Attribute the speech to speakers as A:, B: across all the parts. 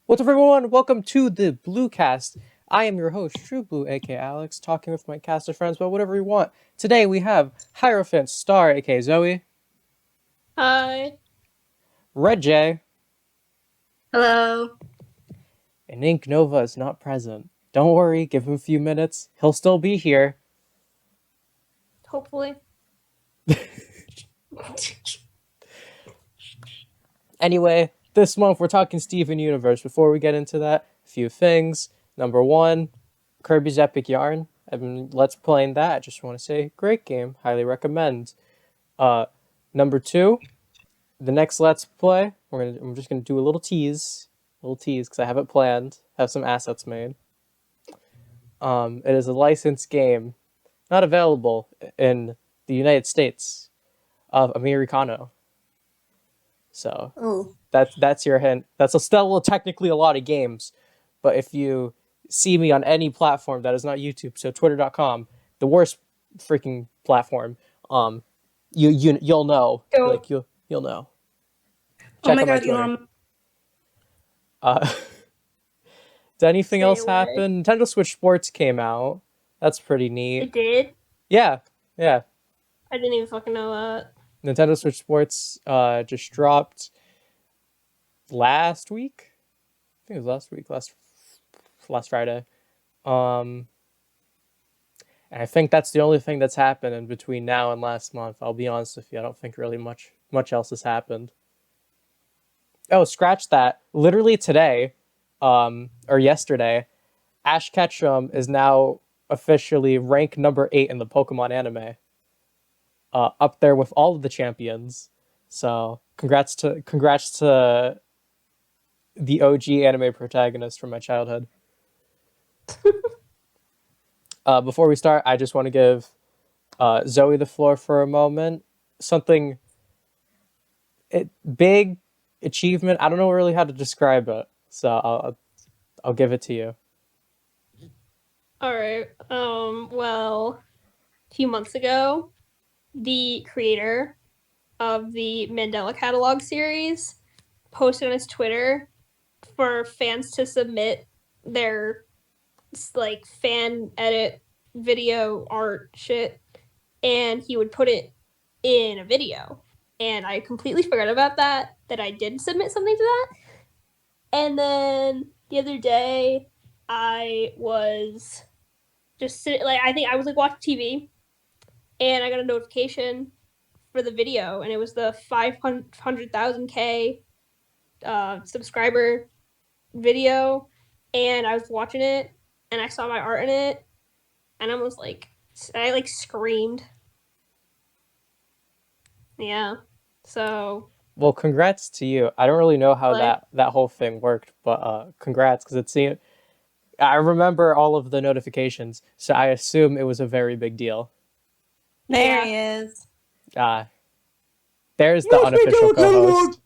A: What's up, everyone? Welcome to the Bluecast. I am your host, True Blue, aka Alex, talking with my cast of friends about whatever we want. Today we have Hierophant Star, aka Zoe,
B: Hi.
A: RedJay,
C: Hello.
A: and Ink Nova is not present. Don't worry, give him a few minutes. He'll still be here.
B: Hopefully.
A: Anyway, this month we're talking Steven Universe. Before we get into that, a few things. Number one, Kirby's Epic Yarn. I've been let's playing that. I just want to say, great game. Highly recommend. Number two, the next Let's Play. I'm just gonna do a little tease, because I have it planned. Have some assets made. It is a licensed game, not available in the United States of Americano. So that's your hint. That's still technically a lot of games, but if you see me on any platform that is not YouTube, so Twitter.com, the worst freaking platform, you'll know.
B: So,
A: You'll know.
C: Oh my
A: out
C: god,
A: Twitter.
C: Elon.
A: Did anything
B: Stay
A: else
B: away.
A: happen? Nintendo Switch Sports came out. That's pretty neat.
B: It did?
A: Yeah.
B: I didn't even fucking know that.
A: Nintendo Switch Sports just dropped last week. I think it was last week, last Friday. And I think that's the only thing that's happened in between now and last month. I'll be honest with you, I don't think really much else has happened. Oh, scratch that. Literally today, or yesterday, Ash Ketchum is now officially ranked number 8 in the Pokemon anime. Up there with all of the champions. So congrats to the OG anime protagonist from my childhood. Before we start, I just want to give Zoe the floor for a moment. Big achievement. I don't know really how to describe it, so I'll give it to you.
B: Alright. Well, a few months ago, the creator of the Mandela Catalog series posted on his Twitter for fans to submit their fan edit video art shit, and he would put it in a video. And I completely forgot about that I did submit something to that. And then the other day I was just sitting, I think I was watching TV, and I got a notification for the video, and it was the 500,000K subscriber video, and I was watching it, and I saw my art in it, and I screamed. Yeah. So.
A: Well, congrats to you. I don't really know how that whole thing worked, but congrats, because it seemed. I remember all of the notifications, so I assume it was a very big deal.
C: There he is.
A: There's the unofficial co-host,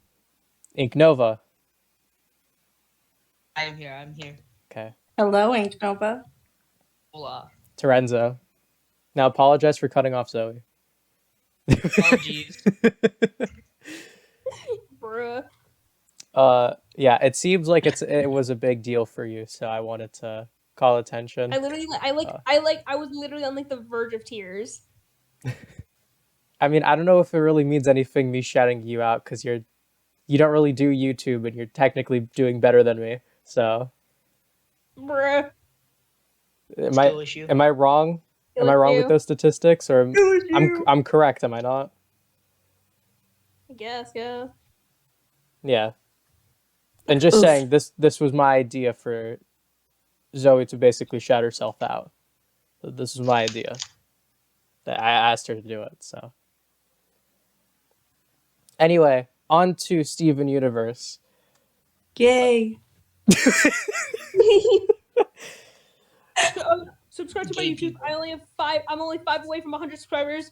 A: Ink Nova.
D: I'm here.
A: Okay.
C: Hello, Ink Nova.
D: Hola.
A: Terenzo. Now apologize for cutting off Zoe.
D: Apologies.
B: Bruh.
A: Yeah, it seems like it was a big deal for you, so I wanted to call attention.
B: I was literally on the verge of tears.
A: I mean, I don't know if it really means anything me shouting you out, because you don't really do YouTube and you're technically doing better than me. So,
B: Bruh.
A: am I wrong? Am I wrong with those statistics, or I'm correct? Am I not?
B: I guess, yeah.
A: Yeah. And just saying, this was my idea for Zoe to basically shout herself out. This was my idea. That I asked her to do it, so. Anyway, on to Steven Universe.
C: Yay.
B: Subscribe to my YouTube. I'm only 5 away from 100 subscribers.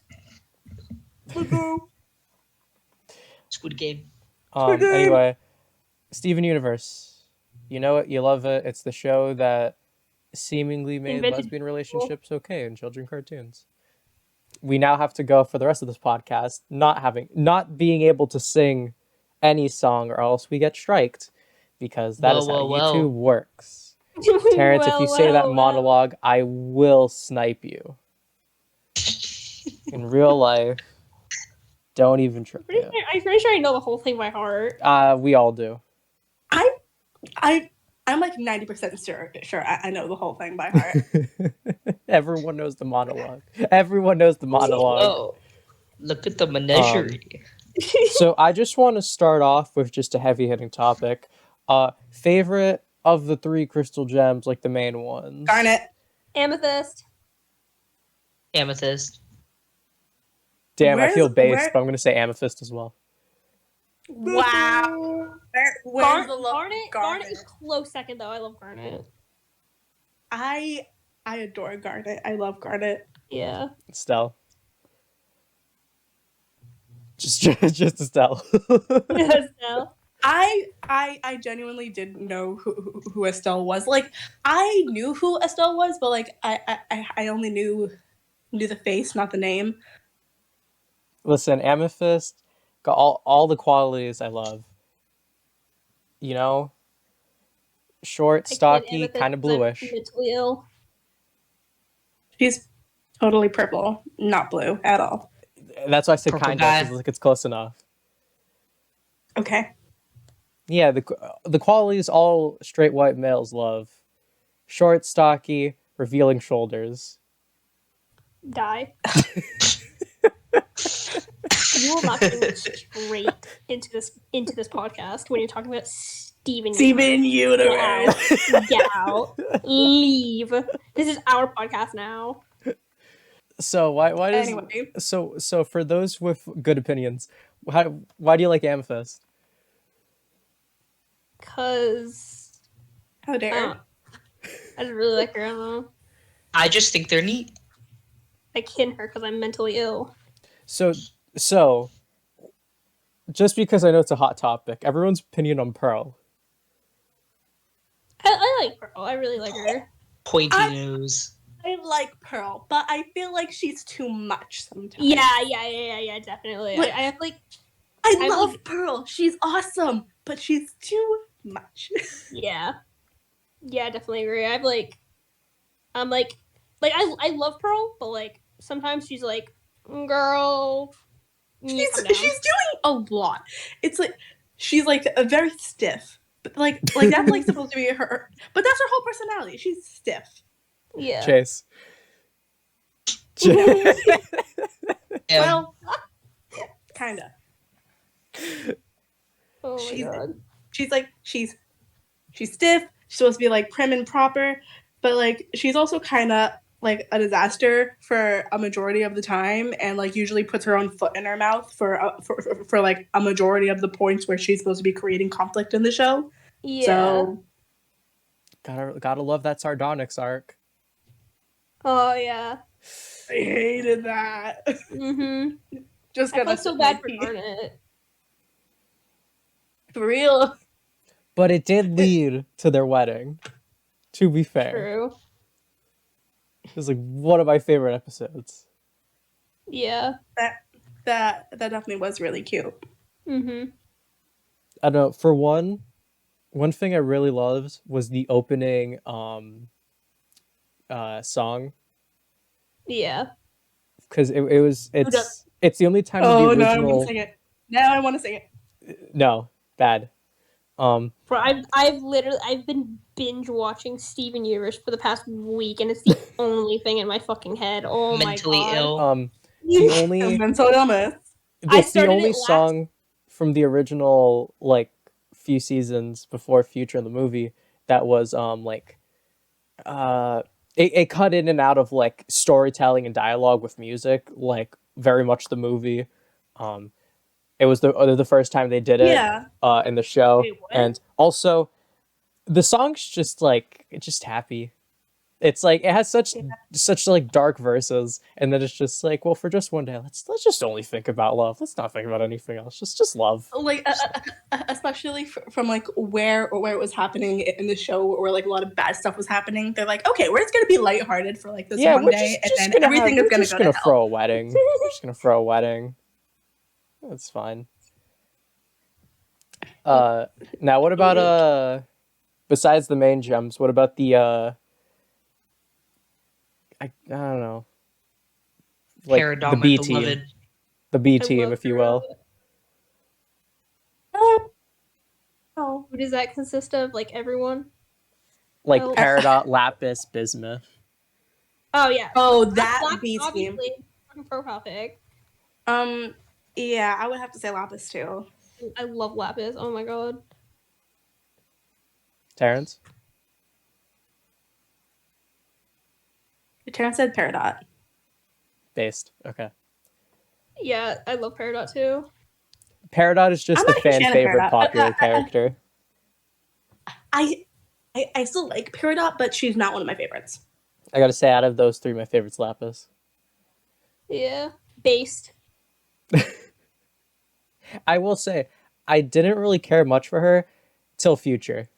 D: Squid Game.
A: Anyway, Steven Universe. You know it, you love it. It's the show that seemingly made lesbian relationships okay in children's cartoons. We now have to go for the rest of this podcast not being able to sing any song, or else we get striked. because that is how
D: Well.
A: YouTube works. Terrence, if you say that monologue, I will snipe you. In real life, don't even try.
B: I'm pretty sure I know the whole thing by heart.
A: We all do.
C: I'm like 90% sure I know the whole thing by heart.
A: Everyone knows the monologue. Everyone knows the monologue.
D: Oh, look at the menagerie.
A: So I just want to start off with just a heavy-hitting topic. Favorite of the 3 crystal gems, like the main ones.
C: Garnet.
B: Amethyst.
D: Amethyst.
A: Damn, I feel based, but I'm going to say amethyst as well.
C: Wow. Where's the love?
B: Garnet is close second though. I love Garnet.
C: I adore Garnet. I love Garnet.
B: Yeah.
A: Estelle. Just Estelle.
B: Estelle.
C: I genuinely didn't know who Estelle was. Like, I knew who Estelle was, but like I only knew the face, not the name.
A: Listen, amethyst got all the qualities I love. You know, short, stocky, kind of bluish.
B: Mentally ill.
C: She's totally purple, not blue at all.
A: That's why I said
D: Purple
A: kind
D: guy.
A: of, because it's close enough.
C: Okay.
A: Yeah, the qualities all straight white males love. Short, stocky, revealing shoulders.
B: Die. You will not get straight into this podcast when you're talking about Steven
C: Universe.
B: Get out. Leave. This is our podcast now.
A: So why does
C: Anyway.
A: so for those with good opinions, why do you like amethyst?
B: Cause
C: How dare.
B: I just really like her. I don't know.
D: I just think they're neat.
B: I kin her because I'm mentally ill.
A: So just because I know it's a hot topic, everyone's opinion on Pearl.
B: I like Pearl. I really like her.
D: Pointy nose.
C: I like Pearl, but I feel like she's too much sometimes.
B: Yeah, definitely.
C: Like,
B: I have like
C: I love Pearl. She's awesome, but she's too much.
B: yeah, I definitely agree. I love Pearl, but like sometimes she's like, girl,
C: she's doing a lot. It's like she's like a very stiff, but like that's like supposed to be her. But that's her whole personality. She's stiff.
B: Yeah.
A: Chase.
C: Well, kinda.
B: Oh my god.
C: She's stiff. She's supposed to be like prim and proper, but like she's also kind of like a disaster for a majority of the time, and like usually puts her own foot in her mouth for like a majority of the points where she's supposed to be creating conflict in the show.
B: Yeah.
C: So
A: gotta love that sardonyx arc.
B: Oh yeah.
C: I hated that.
B: Mhm.
C: Just
B: I
C: gonna
B: felt so bad for Garnet.
C: For real.
A: But it did lead to their wedding. To be fair,
B: True.
A: it was like one of my favorite episodes.
B: Yeah.
C: That definitely was really cute.
B: Mhm.
A: I don't know. For one thing I really loved was the opening song,
B: Yeah.
A: because it's the only time
C: Oh
A: the
C: no, I
A: original.
C: want to sing it. Now I want to sing it.
A: No, bad.
B: Bro, I've been binge watching Steven Universe for the past week, and it's the only thing in my fucking head. Oh
D: Mentally
B: my god.
D: ill.
A: The only
C: Mental illness.
B: I
A: it's the
B: started
A: only
B: it last-
A: song from the original like few seasons before Future in the movie that was it cut in and out of like storytelling and dialogue with music, like very much the movie. It was the first time they did it
C: Yeah.
A: in the show.
B: Wait, what?
A: And also the song's just like it's just happy. It's like it has such like dark verses, and then it's just like, well, for just one day, let's just only think about love. Let's not think about anything else. Just love.
C: Like especially from like where it was happening in the show, where like a lot of bad stuff was happening. They're like, okay, we're just gonna be lighthearted for like this one day, and then everything is gonna go to hell.
A: Throw a wedding. We're just gonna throw a wedding. That's fine. Now what about besides the main gems, what about the I don't know, like
D: Peridot,
A: the
D: my
A: B team,
D: beloved.
A: the B
B: I
A: team,
B: love
A: if you
B: her.
A: will.
C: Oh,
B: Who does that consist of? Like everyone?
A: Like
B: Oh.
A: Peridot, Lapis, Bismuth.
B: Oh yeah.
C: oh,
B: That's
C: that B team.
B: obviously fucking profile pic.
C: Yeah, I would have to say Lapis too.
B: I love Lapis. Oh my god.
A: Terrence?
C: Terrence said Peridot.
A: Based. Okay.
B: Yeah, I love Peridot too.
A: Peridot is just
C: I'm
A: the
C: not a huge
A: fan
C: fan of
A: favorite
C: Peridot.
A: popular character.
C: I still like Peridot, but she's not one of my favorites.
A: I gotta say, out of those three, my favorite's Lapis.
B: Yeah. Based.
A: I will say, I didn't really care much for her till Future.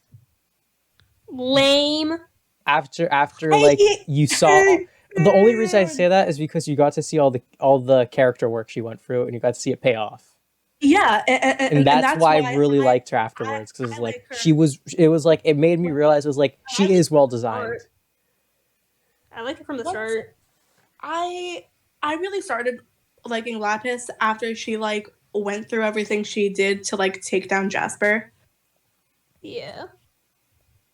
B: Lame.
A: After like you saw, the only reason I say that is because you got to see all the character work she went through, and you got to see it pay off.
C: Yeah,
A: And that's why I really liked her afterwards, because
C: I
A: like
C: like her.
A: it was like it made me realize it was like she is well designed.
B: I liked her from the
C: What?
B: start.
C: I really started liking Lapis after she like went through everything she did to like take down Jasper.
B: Yeah.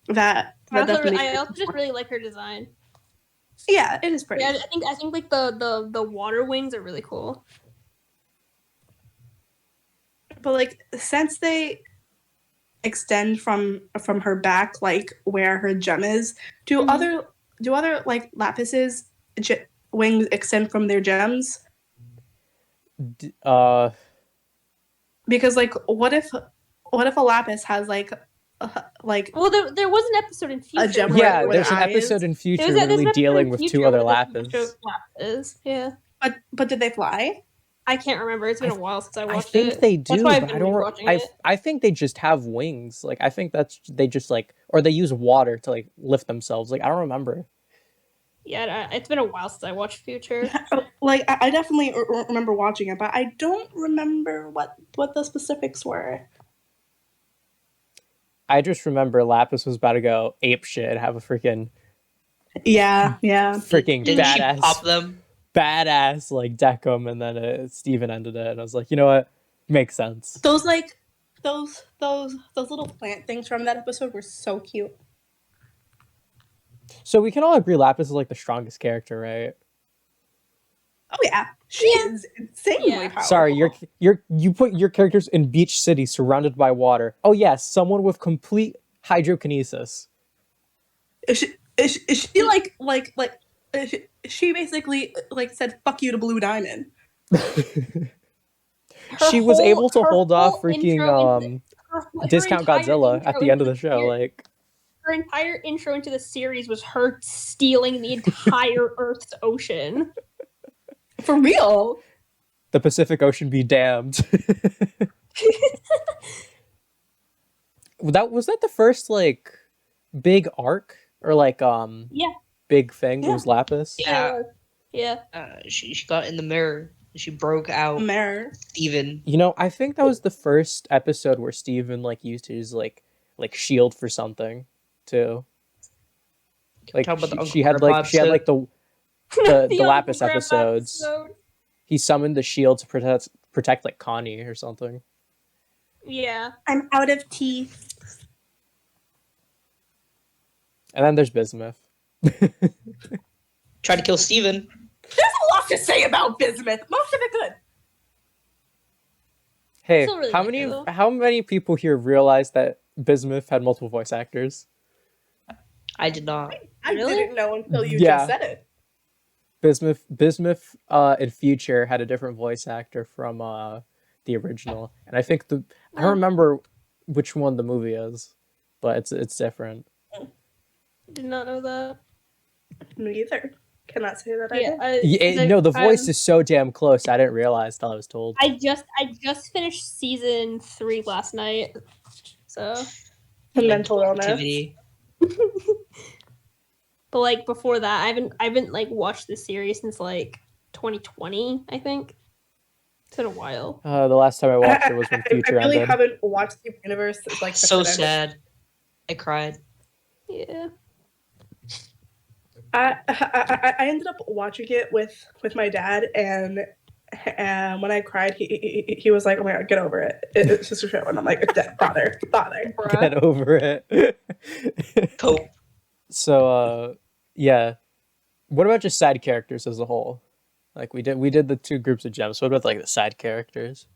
C: That
B: I
C: definitely.
B: also just really like her design.
C: Yeah, it is pretty.
B: Yeah, I think like the water wings are really cool.
C: But like since they extend from her back, like where her gem is, do other like Lapis's wings extend from their gems? Because like what if a Lapis has like
B: Well, there was an episode in Future.
C: gem
A: Yeah,
C: where
A: there's
C: the
A: an
C: eye
A: episode
C: is.
A: in Future
B: There's an
A: literally
B: episode
A: dealing
B: in
A: with
B: Future
A: two other
B: where there's a bunch
A: Lapis.
B: of Lapis. Yeah.
C: But did they fly?
B: I can't remember. It's been a while since I watched
A: I think
B: it.
A: they do,
B: That's why I've
A: but
B: been
A: I don't.
B: rewatching it.
A: I think they just have wings. Like I think they just like, or they use water to like lift themselves. Like I don't remember.
B: Yeah, it's been a while since I watched Future.
C: Like I definitely remember watching it, but I don't remember what the specifics were.
A: I just remember Lapis was about to go ape shit, have a freaking freaking
D: Didn't she
A: badass
D: pop them?
A: badass like Deckham, and then Steven ended it, and I was like, you know what, makes sense.
C: Those like those little plant things from that episode were so cute.
A: So we can all agree Lapis is like the strongest character, right?
C: Oh yeah, she is insanely powerful.
A: Sorry, you put your characters in Beach City surrounded by water. Oh yes, someone with complete hydrokinesis.
C: Is she like she basically like said fuck you to Blue Diamond.
A: She was able to hold off freaking
B: her
A: Discount
B: entire
A: Godzilla
B: intro
A: at the end of the
B: into
A: show. Like
B: her entire intro into the series was her stealing the entire Earth's ocean.
C: For real.
A: the Pacific Ocean be damned. Was that the first like big arc or like big thing? It was Lapis.
D: Yeah.
B: Yeah.
D: She got in the mirror. She broke out
C: Mirror.
D: Steven.
A: You know, I think that was the first episode where Steven like used his like shield for something too. Like she had like the Lapis episodes. He summoned the shield to protect like Connie or something.
B: Yeah.
C: I'm out of teeth.
A: And then there's Bismuth.
D: Tried to kill Steven.
C: There's a lot to say about Bismuth. Most of it good.
A: Hey,
B: Really
A: how many people here realize that Bismuth had multiple voice actors?
D: I did not.
C: I didn't know until you
A: Yeah.
C: just said it.
A: Bismuth in Future had a different voice actor from the original, and I think I don't remember which one the movie is, but it's different.
B: Did not know that.
C: Me either. Cannot say that I did.
A: No, the voice is so damn close. I didn't realize till I was told.
B: I just finished season 3 last night, so
C: Mental illness.
D: Activity.
B: but like before that, I haven't like watched this series since like 2020, I think. It's been a while.
A: The last time I watched it was when
C: I
A: Future
C: really
A: ended.
C: haven't watched the universe like
D: So
C: since it ended.
D: sad. I cried.
B: Yeah.
C: I ended up watching it with my dad, and when I cried, he was like, "Oh my god, get over it. It's just a show." And I'm like, "Father."
A: Get over it.
D: Cope.
A: So, yeah. What about just side characters as a whole? Like we did the two groups of gems. What about like the side characters?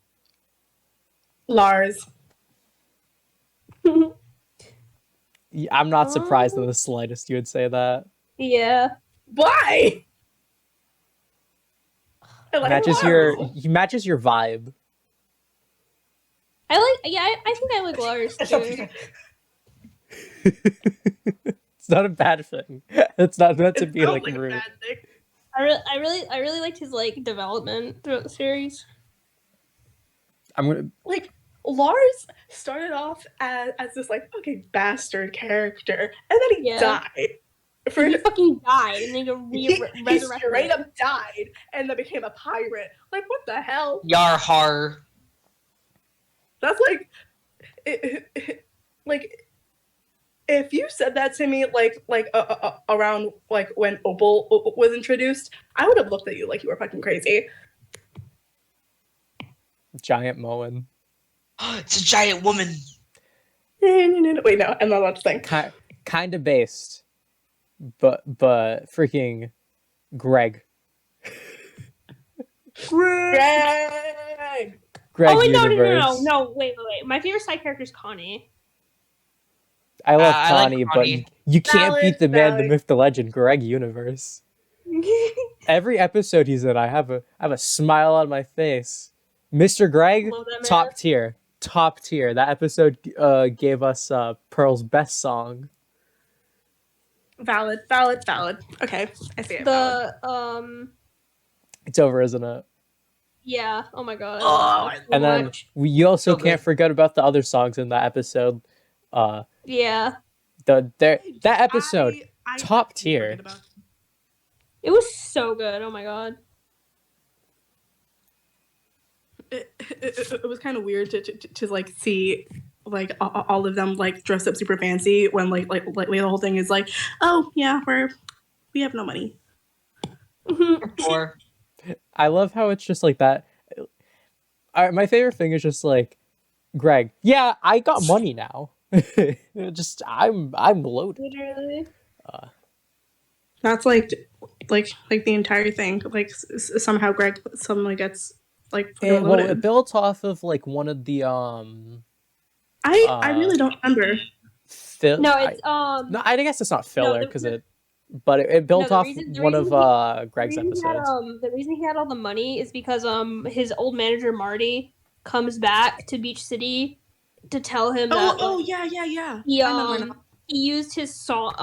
C: Lars.
A: I'm not surprised in the slightest you would say that.
B: Yeah.
C: Why? I like Lars.
A: He matches your vibe.
B: I think I like Lars too.
A: It's not a bad thing. It's not meant to
C: It
A: be
C: sounds
A: like
C: like a
A: rude.
C: bad thing.
B: I really liked his like development throughout the series.
A: I'm gonna
C: Like Lars started off as this like fucking bastard character, and then he
B: Yeah.
C: died.
B: He fucking died, and then
C: He
B: resurrected.
C: straight up died, and then became a pirate. Like what the hell?
D: Yar har.
C: That's like, like if you said that to me around like when Opal was introduced, I would have looked at you like you were fucking crazy.
A: giant Moen.
D: It's a giant woman.
C: Wait, no, I'm not allowed to think.
A: Kind of based, but freaking Greg.
C: Greg!
A: Greg
B: Oh wait,
A: universe.
B: no, wait. My favorite side character is Connie.
A: I love
D: I like
A: Connie,
D: Connie.
A: but you can't
C: Valid,
A: beat the man, the
C: valid.
A: myth, the legend, Greg universe. Every episode he's in, I have a smile on my face. Mr. Greg,
B: Love that man.
A: top tier. That episode gave us Pearl's best song.
C: Valid. Okay, I see it. Valid.
B: The
A: It's over, isn't it?
B: yeah. Oh my god. I
C: Oh,
B: love that so
A: And then
B: much.
A: you also
D: So
A: can't
D: good.
A: forget about the other songs in that episode.
B: Yeah.
A: That episode,
C: I
A: top
C: didn't forget
A: tier.
C: about-
B: It was so good. Oh my god.
C: It was kind of weird to like see like all of them like dressed up super fancy when like the whole thing is like, oh yeah, we have no money.
D: Or
A: I love how it's just like that. My favorite thing is just like, Greg, yeah, I got money now. Just I'm loaded.
B: Literally.
C: That's like the entire thing. Like somehow Greg suddenly gets like
A: And, well,
C: loaded.
A: it built off of like one of the
C: I really don't remember.
B: No, it's
A: no, I guess it's not filler
B: the-
A: because but it built
B: the
A: off
B: reason- the
A: one
B: reason
A: of Greg's
B: the reason he had,
A: episodes.
B: the reason he had all the money is because his old manager Marty comes back to Beach City to tell him that
C: Yeah.
B: he
C: I remember now.
B: he used his song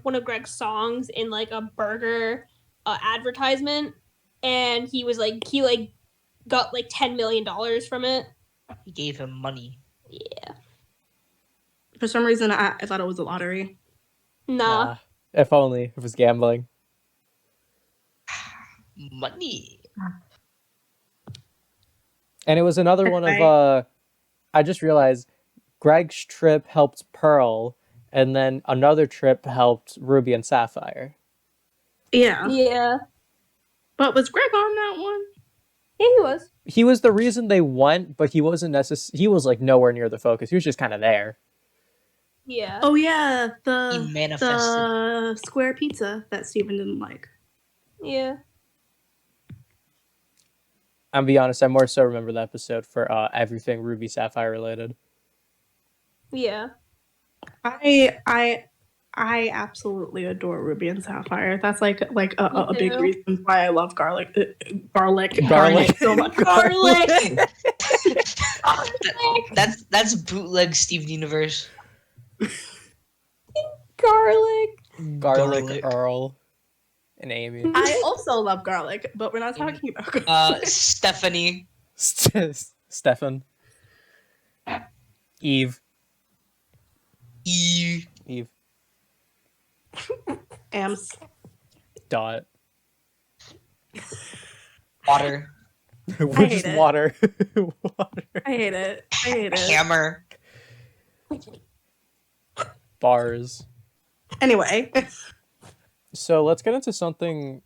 B: one of Greg's songs in like a burger advertisement, and he got like $10 million from it.
D: he gave him money.
B: Yeah.
C: For some reason, I thought it was a lottery.
B: Nah.
A: If only if it was gambling.
D: Money.
A: And it was another one of I just realized Greg's trip helped Pearl, and then another trip helped Ruby and Sapphire.
C: Yeah.
B: Yeah.
C: But was Greg on that one?
B: Yeah, he was.
A: He was the reason they went, but he wasn't he was like nowhere near the focus. He was just kind of there.
B: Yeah.
C: Oh yeah,
D: He manifested.
C: the square pizza that Steven didn't like.
B: Yeah.
A: I'll be honest, I more so remember the episode for everything Ruby Sapphire related.
B: Yeah.
C: I absolutely adore Ruby and Sapphire. That's like a big
B: too.
C: reason why I love garlic
A: Garlic.
C: so much.
B: Garlic.
D: That's bootleg Steven Universe.
B: Garlic.
A: Garlic, Earl, and Amy.
C: I also love garlic, but we're not talking about garlic.
D: Stephanie.
A: Stefan. Eve.
D: Eve.
C: Ams.
A: Dot.
D: Water.
A: We're
C: hate
A: just
C: it.
A: water. Water.
C: I hate it. I hate it.
D: Hammer.
A: Bars.
C: Anyway,
A: So let's get into something.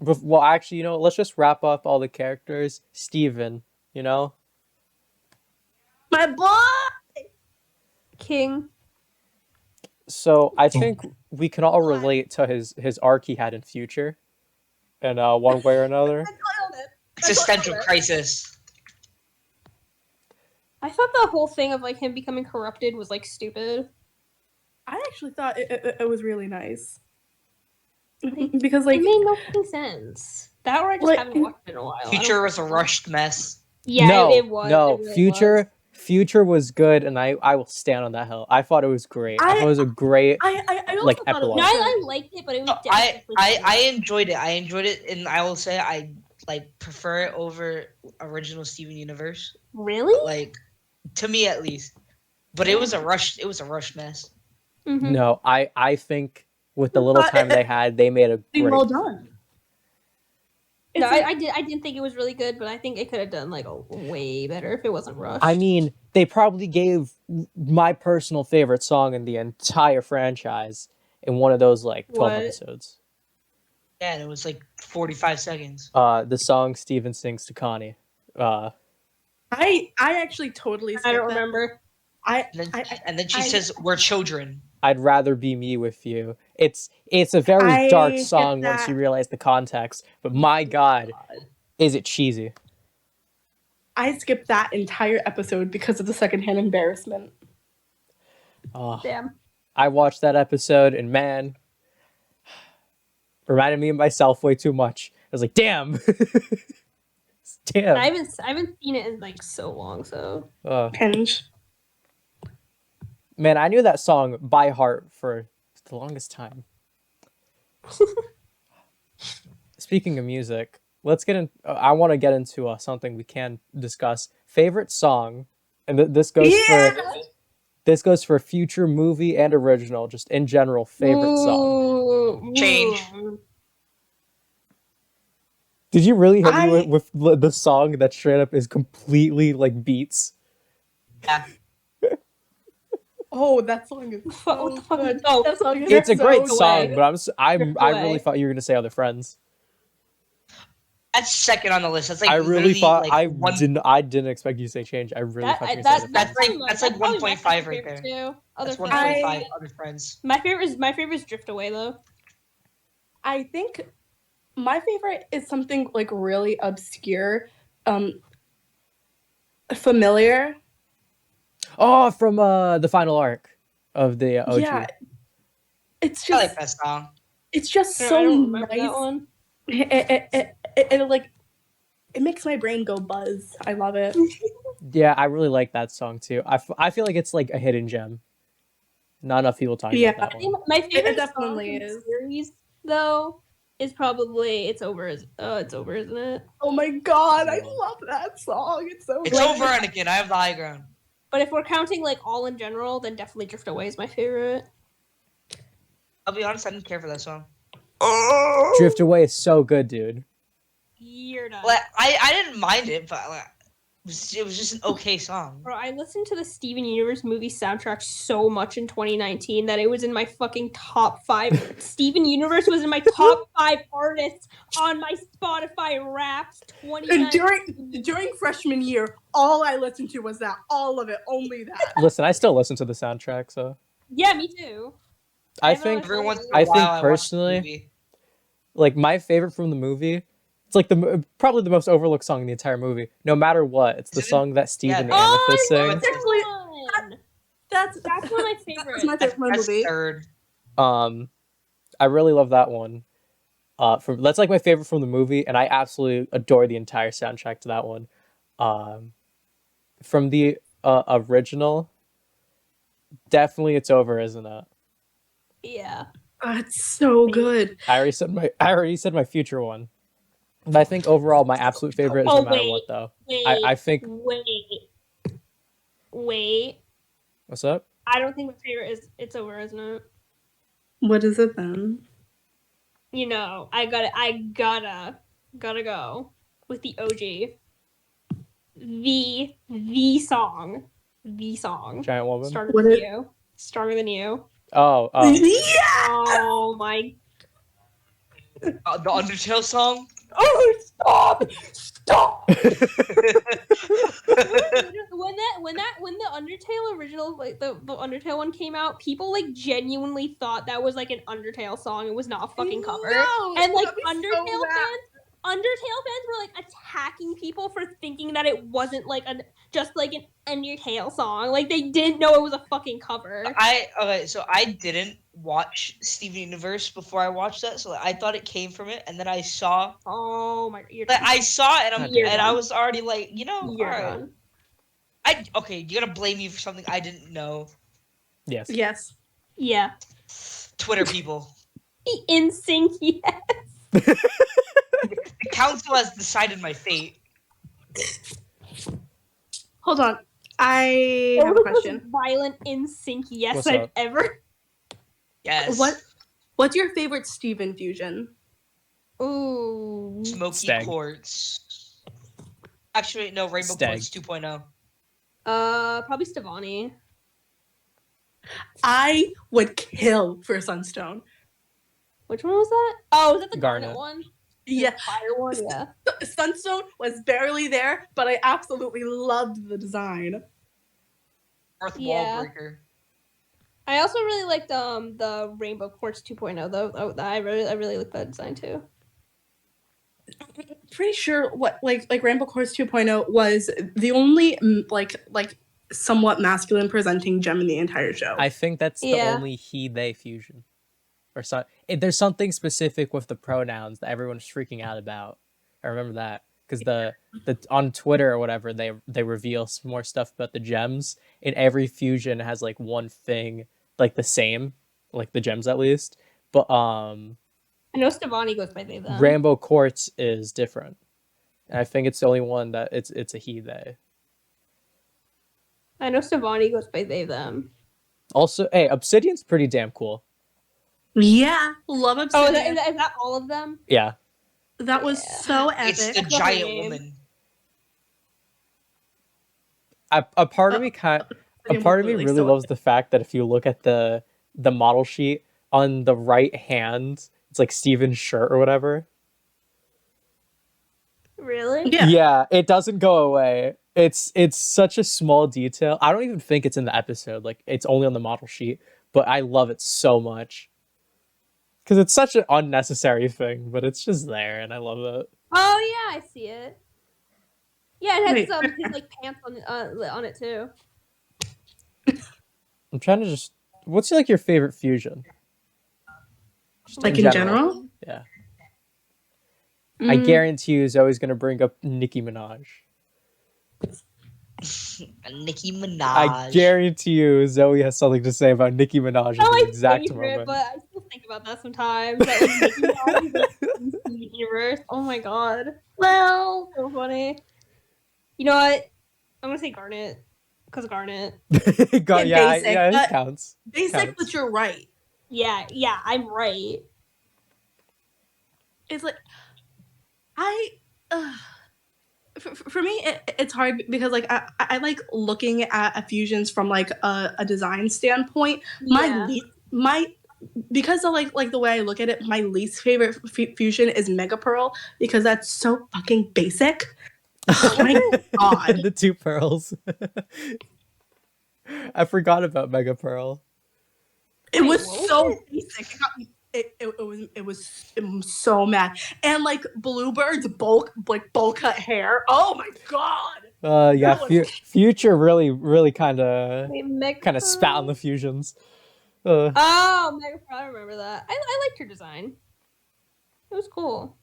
A: Well, actually, let's just wrap up all the characters. Steven, you know?
C: my boy.
B: King.
A: So I think we can all relate to his arc he had in Future, in one way or another.
C: I called it.
D: Existential crisis.
B: I thought the whole thing of like him becoming corrupted was like stupid.
C: I actually thought it was really nice. Because like
B: It made no fucking sense. That or I just
C: Like,
B: haven't watched it in a while. I don't
D: Future was a
B: know.
D: rushed mess.
B: Yeah,
A: no,
B: it was.
A: no,
B: It really
A: Future.
B: was.
A: Future was good, and I will stand on that hill. I thought it was great. I thought it was a great.
C: I also
A: Like,
C: thought it
A: epilogue.
B: No,
C: was
B: I
C: good.
B: liked it, but it was
D: No,
B: definitely
D: I enjoyed it. I enjoyed it, and I will say I like prefer it over original Steven Universe.
B: really.
D: Like, to me at least. But it was a rush. It was a rush mess.
B: Mhm.
A: No, I think with the little time they had, they made a
C: Pretty
A: great.
C: well done.
B: No,
C: It's like-
B: I didn't think it was really good, but I think it could have done like a way better if it wasn't rushed.
A: I mean, they probably gave my personal favorite song in the entire franchise in one of those like 12
B: What?
A: episodes.
D: Yeah, and it was like 45 seconds.
A: The song Steven sings to Connie.
C: I actually totally skipped
B: I don't
C: that.
B: remember.
D: And then she
C: I-
D: says, "We're children."
A: I'd rather be me with you. It's a very
C: I
A: dark
C: get
A: song once
C: that.
A: you realize the context, but my god, is it cheesy.
C: I skipped that entire episode because of the secondhand embarrassment.
A: Oh,
B: Damn.
A: I watched that episode and man, reminded me of myself way too much. I was like, damn. Damn.
B: I haven't seen it in like so long, so
C: Hinge.
A: Man, I knew that song by heart for the longest time. Speaking of music, let's get in. I want to get into something we can discuss. Favorite song, and this goes for future movie and original, just in general. Favorite song.
B: Ooh,
D: Change.
B: ooh.
A: Did you really hit me
C: I-
A: with the song that straight up is completely like beats?
D: Yeah.
C: Oh, that song is
B: What the fuck is-
C: good.
B: oh,
C: That song is
A: It's a
C: so
A: great
C: good.
A: song, but I
B: Drift
A: really
B: Away.
A: thought you were gonna say Other Friends.
D: That's second on the list. That's like
A: I really
D: literally,
A: thought
D: like,
A: I
D: one.
A: didn't expect you to say Change. I really thought you were gonna say Other Friends.
D: That's like-
B: probably
D: that's like
B: probably my
D: 1.5
B: favorite
D: right
B: too. Other
D: That's
B: Friends.
D: 1.5 other friends.
B: My favorite is Drift Away though.
C: I think my favorite is something like really obscure, familiar.
A: Oh, from the final arc of the OG.
C: Yeah, it's
D: I
C: just
D: like that song.
C: it's just
B: I
C: so
B: don't remember
C: nice.
B: that one.
C: It like it makes my brain go buzz. I love it.
A: Yeah, I really like that song too. I feel like it's like a hidden gem. Not enough people talk
C: Yeah.
A: about
B: I
A: that
B: think
A: one.
B: my favorite
C: definitely
B: song from the
C: is.
B: series though is probably It's Over, isn't it?
C: Oh my god, I love that song. It's so
D: It's
C: good.
D: over, Anakin. I have the high ground.
B: But if we're counting like all in general, then definitely Drift Away is my favorite.
D: I'll be honest, I didn't care for that song.
A: Drift Away is so good, dude.
B: You're done.
D: Like, I didn't mind it, but like, it was just an okay song.
B: Bro, I listened to the Steven Universe movie soundtrack so much in 2019 that it was in my fucking top 5. Steven Universe was in my top 5 artists on my Spotify Wrapped
C: And
B: 2019.
C: during freshman year, all I listened to was that. All of it, only that.
A: Listen, I still listen to the soundtrack, so
B: Yeah, me too.
A: I
B: I know,
A: think
D: Every once in a
A: I
D: while,
A: think
D: watch the
A: personally-
D: movie.
A: like my favorite from the movie. It's like probably the most overlooked song in the entire movie. No matter what, it's the
D: Is it?
A: song that Steven
D: Yeah.
B: Oh,
A: Amethyst
B: I love
A: sings.
B: that one.
C: That's
B: That's one of my
C: That's
B: favorites.
C: my favorite
D: That's
C: movie.
D: third.
A: I really love that one. That's like my favorite from the movie, and I absolutely adore the entire soundtrack to that one. From the original, definitely It's Over, isn't it?
B: Yeah.
C: It's so good.
A: I already said my future one. But I think overall my absolute favorite is
B: Oh,
A: No Matter
B: wait.
A: What though.
B: Wait.
A: I think
B: Wait.
A: what's up?
B: I don't think my favorite is It's Over, isn't it?
C: What is it then?
B: You know, I gotta go with the OG. the song. The song.
A: Giant woman.
B: Stronger
C: What
B: than
C: is-
B: you. Stronger than you.
A: Oh,
C: Yeah!
B: Oh my.
D: The Undertale song.
B: Oh, stop! Stop!
A: oh.
B: When the Undertale original, like the Undertale one came out, people like genuinely thought that was like an Undertale song. It was not a fucking cover.
C: No,
B: And like
C: that'd be so
B: Undertale
C: mad.
B: fans were like attacking people for thinking that it wasn't like just like an Undertale song. Like they didn't know it was a fucking cover.
D: So I didn't watch Steven Universe before I watched that, so I thought it came from it, and then I saw
B: Oh my!
D: it, and I
A: done.
D: was already like, all
B: You're
D: right.
B: done.
D: You gotta blame me for something I didn't know.
A: Yes.
C: Yes.
B: Yeah.
D: Twitter people.
B: In sync, yes.
D: The council has decided my fate.
C: Hold on. I have a question.
B: Violent in sync, yes,
A: What's
B: I've
A: up?
B: ever.
D: Yes.
C: What's your favorite Steven fusion?
B: Ooh.
D: Smoky
A: Stag.
D: Quartz. Actually, no, Rainbow
A: Stag.
D: Quartz 2.0.
B: Probably Stevani.
C: I would kill for Sunstone.
B: Which one was that? Oh, was that the
A: Garnet.
B: Garnet one?
C: Yeah.
B: Fire one, yeah.
C: Sunstone was barely there, but I absolutely loved the design.
D: Fourth
B: Yeah.
D: Wall Breaker.
B: I also really liked the Rainbow Quartz 2.0 though. I really like that design too.
C: Pretty sure what like Rainbow Quartz 2.0 was the only like somewhat masculine presenting gem in the entire show.
A: I think that's the
B: Yeah.
A: only he/they fusion. Or so, there's something specific with the pronouns that everyone's freaking out about. I remember that because the on Twitter or whatever they reveal some more stuff about the gems. And every fusion has like one thing like the same, like the gems at least. But
B: I know Stevani goes by they them.
A: Rainbow Quartz is different. And I think it's the only one that it's a he/they.
B: I know Stevani goes by they them.
A: Also, hey, Obsidian's pretty damn cool.
C: Yeah, love
B: Oh,
C: Obsidian.
B: is that all of them?
A: Yeah.
C: That was
B: Yeah.
C: so epic.
D: It's the
B: What's her
D: giant
B: name?
D: woman.
A: A part of me really
C: so
A: loves the fact that if you look at the model sheet on the right hand, it's like Steven's shirt or whatever.
B: Really?
C: Yeah.
A: It doesn't go away. It's such a small detail. I don't even think it's in the episode. Like it's only on the model sheet, but I love it so much. Cuz it's such an unnecessary thing, but it's just there and I love it.
B: Oh yeah, I see it. Yeah, it has
C: Wait.
B: his like pants on it too.
A: I'm trying to just what's like your favorite fusion? Just
C: Like in general?
A: Yeah. I guarantee you Zoe's going to bring up Nicki Minaj.
D: Nicki Minaj.
A: I guarantee you Zoe has something to say about Nicki Minaj
B: Not
A: at the
B: my
A: exact
B: favorite,
A: moment.
B: but I still think about that sometimes. That like Nicki Minaj is, like, in the universe. Oh my god.
C: Well,
B: So funny. You know what? I'm gonna say Garnet. Because Garnet.
C: basic,
A: it
C: but-
A: counts.
C: basic,
A: Counts.
C: but you're right.
B: Yeah, I'm right.
C: It's like for me it's hard because like I like looking at fusions from like a design standpoint.
B: Yeah.
C: My because of like the way I look at it, my least favorite fusion is Mega Pearl because that's so fucking basic. Oh my god.
A: The two pearls. I forgot about Mega Pearl.
C: It was
B: what was
C: so
B: it?
C: basic. It got me. It was so mad. And like Bluebird's bowl cut hair. Oh my god.
A: Yeah,
C: That was-
A: Future really kind of
B: Mega
A: spat on the
B: Pearl.
A: fusions.
B: Oh, Mega Pearl, I remember that. I liked her design. It was cool.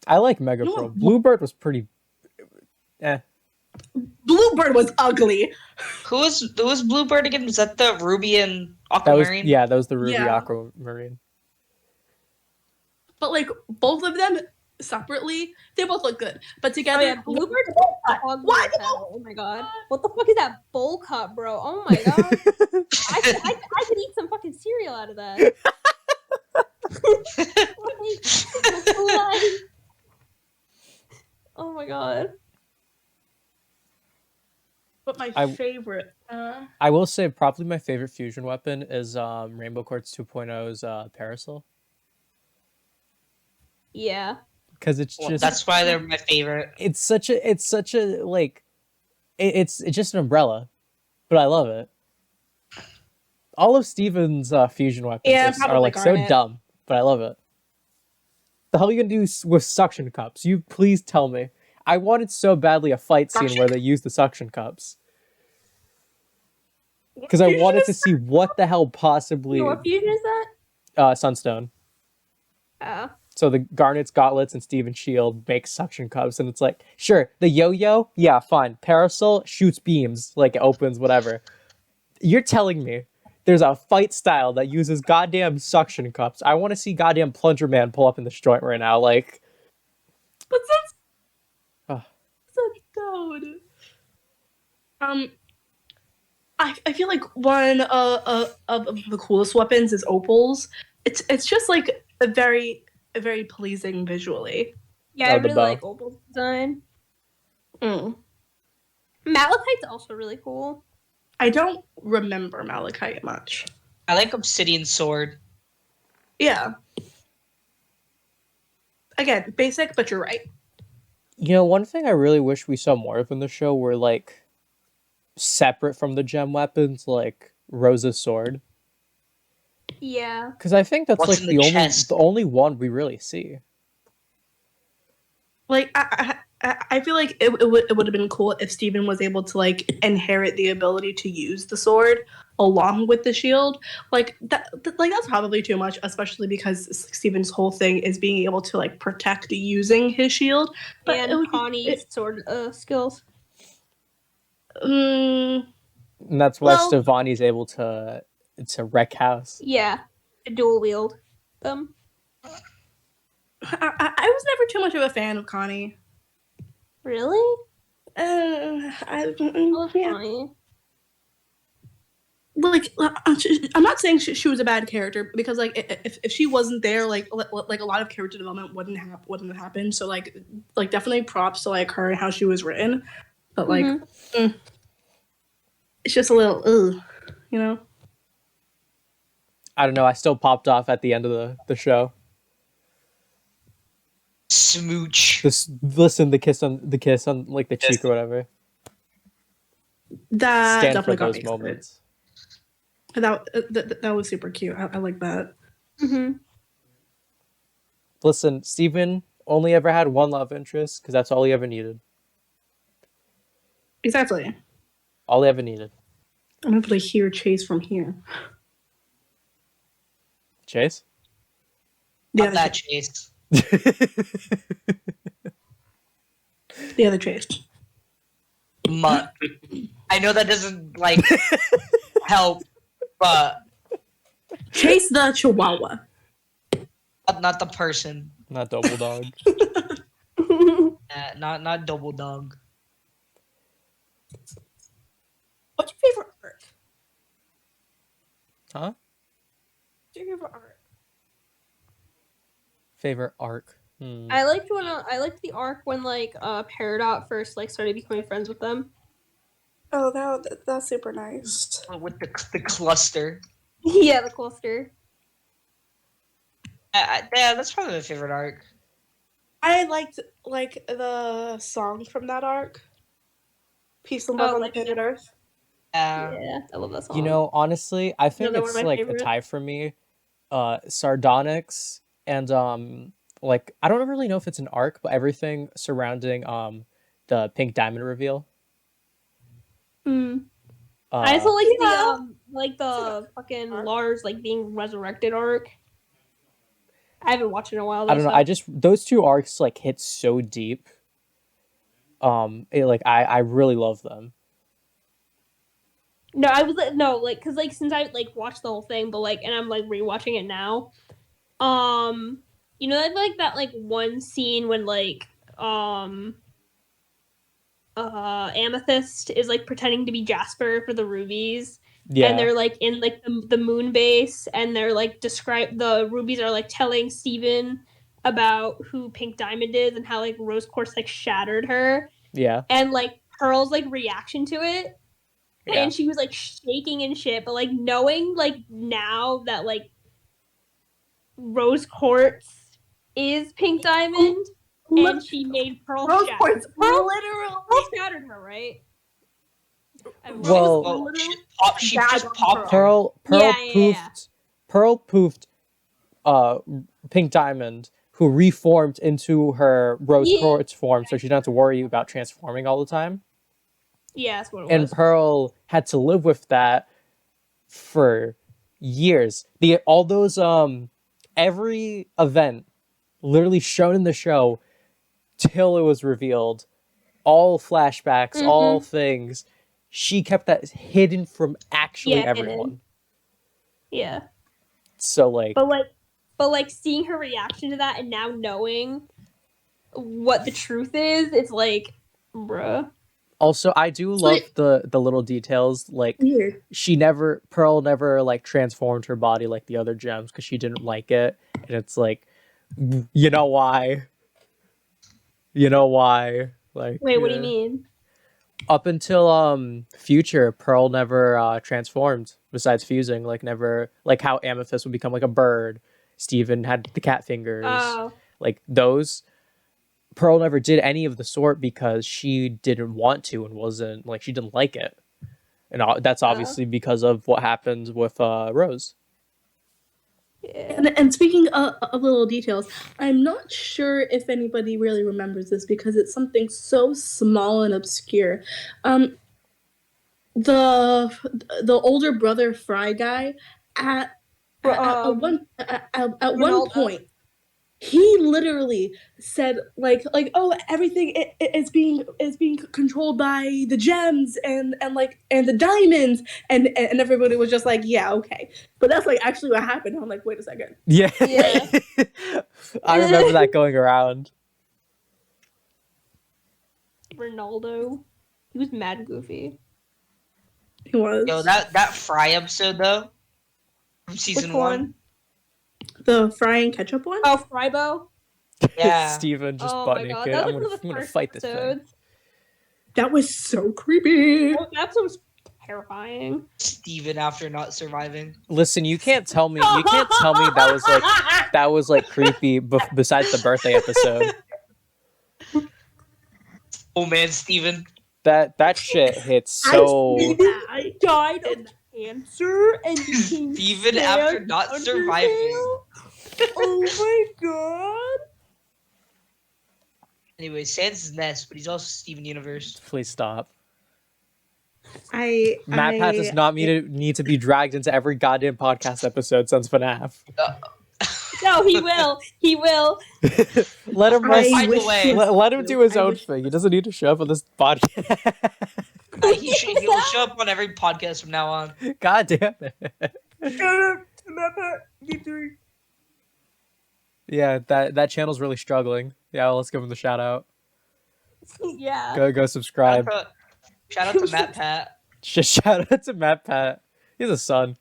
A: I like Mega
C: You know
A: Pearl.
C: what?
A: Bluebird was pretty.
C: Bluebird was ugly.
D: Who was Bluebird again? Was that the Ruby and
A: That was
D: Aquamarine?
A: that was the Ruby
C: Yeah.
A: Aquamarine.
C: But like both of them separately, they both look good. But together,
B: Oh yeah, Bluebird's ugly
C: What?
B: as hell. Oh my god. What the fuck is that bowl cut, bro? Oh my god. I could eat some fucking cereal out of that. Like, oh my god.
C: But my
A: I-
C: favorite.
A: I will say probably my favorite fusion weapon is Rainbow Quartz 2.0's Parasol.
B: Yeah.
A: Because it's
D: Well,
A: just
D: that's why they're my favorite.
A: it's such a like it's just an umbrella, but I love it. All of Steven's fusion weapons
C: Yeah,
A: are
C: probably
A: like so
C: Garnet.
A: dumb, but I love it. The hell are you gonna do with suction cups? You please tell me. I wanted so badly a fight scene
C: Suction
A: where they use the suction cups because I wanted to see what the hell possibly
B: What fusion is that?
A: Sunstone.
B: Oh.
A: So the Garnet's gauntlets and Steven's shield make suction cups, and it's like, sure, the yo-yo, yeah, fine. Parasol shoots beams, like it opens, whatever. You're telling me there's a fight style that uses goddamn suction cups. I want to see goddamn Plunger Man pull up in this joint right now, like.
C: But that's
A: Oh.
C: so good. I feel like one of the coolest weapons is opals. It's just like a very pleasing visually.
B: Yeah, I
A: Oh, the
B: really
A: bow.
B: like Opal's design. Malachite's also really cool.
C: I don't remember Malachite much.
D: I like Obsidian Sword.
C: Yeah. Again, basic, but you're right.
A: You know, one thing I really wish we saw more of in the show were like separate from the gem weapons, like Rosa's sword,
B: Yeah.
A: because I think that's
D: What's
A: like
D: in
A: the
D: the
A: only
D: chest?
A: one we really see.
C: Like I feel like it would have been cool if Steven was able to like inherit the ability to use the sword along with the shield. Like that's probably too much, especially because Steven's whole thing is being able to like protect using his shield. But
B: And Connie's sword skills.
A: And that's why
C: Well-
A: Stevani's able to wreck house.
B: Yeah. Dual wield them.
C: I was never too much of a fan of Connie.
B: Really?
C: I
B: Oh,
C: yeah.
B: Connie.
C: Like I'm not saying she was a bad character because like if she wasn't there like a lot of character development wouldn't have happened. So like definitely props to like her and how she was written, but like it's just a little you know.
A: I don't know. I still popped off at the end of the show.
D: Smooch.
A: Listen, the kiss on like the cheek or whatever.
C: That
A: Stand for
C: definitely got
A: those
C: me excited.
A: moments.
C: That was super cute. I like that.
A: Listen, Steven only ever had one love interest because that's all he ever needed.
C: Exactly.
A: All he ever needed.
C: I'm able to hear Chase from here.
A: Chase?
C: The
D: Not
C: other
D: that
C: Chase.
D: Chase.
C: The other Chase.
D: I know that doesn't like help, but
C: Chase the Chihuahua.
D: not the person.
A: Not double dog.
D: Not double dog.
C: What's your favorite arc?
A: Huh?
C: What's your favorite arc?
A: Favorite arc.
B: I liked the arc when like Peridot first like started becoming friends with them.
C: Oh, that's super nice.
D: With the cluster.
B: Yeah, the cluster.
D: Yeah, that's probably my favorite arc.
C: I liked like the song from that arc. Peace and love on the planet Earth.
B: Yeah, I love that song.
A: You know, honestly, I think
B: Another one
A: it's
B: of my
A: like
B: favorites.
A: a tie for me. Sardonyx and like I don't really know if it's an arc, but everything surrounding the pink diamond reveal.
B: I also like the fucking Lars like being resurrected arc. I haven't watched it in a while. Though,
A: I don't know. Those two arcs like hit so deep. I really love them.
B: No, cause like since I like watched the whole thing, but like and I'm like rewatching it now. You know that like one scene when like Amethyst is like pretending to be Jasper for the rubies.
A: Yeah.
B: And they're like in like the moon base and they're like the rubies are like telling Steven about who Pink Diamond is and how like Rose Quartz like shattered her.
A: Yeah.
B: And like Pearl's like reaction to it
A: Yeah.
B: and she was like shaking and shit. But like knowing like now that like Rose Quartz is Pink Diamond, and she made Pearl
C: Rose
B: shatter.
C: Quartz
B: Pearl
C: literally
B: shattered her, right?
A: Well-
D: Well,
C: literally
D: she
C: bag
D: just
C: on
D: popped
C: Pearl.
D: her.
A: Pearl
B: Yeah.
A: poofed Pink Diamond, who reformed into her Rose
B: Yeah.
A: Quartz form, so she didn't have to worry about transforming all the time.
B: Yeah, that's what it
A: And
B: was.
A: Pearl had to live with that for years. All those every event literally shown in the show till it was revealed, all flashbacks, all things, she kept that hidden from actually
B: Yeah, hidden.
A: everyone.
B: Yeah.
A: So like,
B: But like seeing her reaction to that and now knowing what the truth is, it's like, bruh.
A: also I do love the little details, like
C: Weird.
A: Pearl never like transformed her body like the other gems because she didn't like it, and it's like, you know why? You know why? Like,
B: Wait, what do you mean?
A: Up until Future, Pearl never transformed besides fusing. Like never, like how Amethyst would become like a bird. Steven had the cat fingers.
B: Oh.
A: Like those. Pearl never did any of the sort because she didn't want to and wasn't like she didn't like it. And that's obviously because of what happened with Rose.
B: Yeah.
C: And speaking of little details, I'm not sure if anybody really remembers this because it's something so small and obscure. The older brother Fry guy at one
B: Ronaldo.
C: point, he literally said like oh, everything is being controlled by the gems and the diamonds, and everybody was just like, yeah, okay, but that's like actually what happened. I'm like, wait a second.
A: Yeah.
B: Yeah.
A: I remember that going around.
B: Ronaldo. He was mad goofy.
C: He was.
D: Yo, that Fry episode though, from season
B: Which one?
C: The frying ketchup one.
B: Oh, Frybo.
D: Yeah.
A: Steven just
B: Oh
A: butt
B: my god,
A: naked.
B: that
A: I'm
B: was one of the
A: gonna
B: first
A: fight this thing.
B: episodes.
C: That was so creepy.
B: That episode was terrifying.
D: Steven after not surviving.
A: Listen, you can't tell me that was like creepy besides the birthday episode.
D: Oh man, Steven.
A: That shit hits so
C: I
B: Died of cancer and became
D: Steven after not
B: Undertale?
D: surviving.
B: Oh my god.
D: Anyway, Sans is Ness, but he's also Steven Universe.
A: please stop.
C: I
A: MatPat does not need to be dragged into every goddamn podcast episode since FNAF.
B: No, he will. He will.
A: Let him
C: I
A: rest.
C: wish
D: way.
C: he was-
A: Let him do his
C: I
A: own
C: wish-
A: thing. He doesn't need to show up on this podcast.
D: He'll show up on every podcast from now on.
A: God damn it. Yeah, that channel's really struggling. Yeah, well, let's give him the shout out.
B: Yeah.
A: Go subscribe.
D: Shout out to Matt Pat.
A: Just shout out to MatPat. He's a son.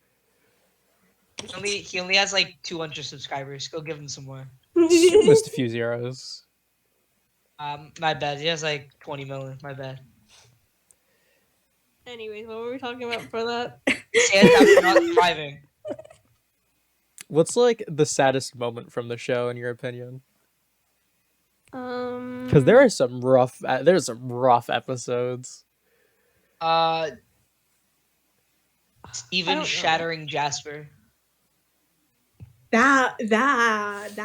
D: He only has like 200 subscribers. Go give him some more.
A: Missed a few zeros.
D: My bad. He has like 20 million. My bad.
B: Anyways, what were we talking about for that?
D: Sans after not surviving.
A: What's like the saddest moment from the show in your opinion? Because there's some rough episodes.
D: Steven
B: know.
D: shattering Jasper.
C: That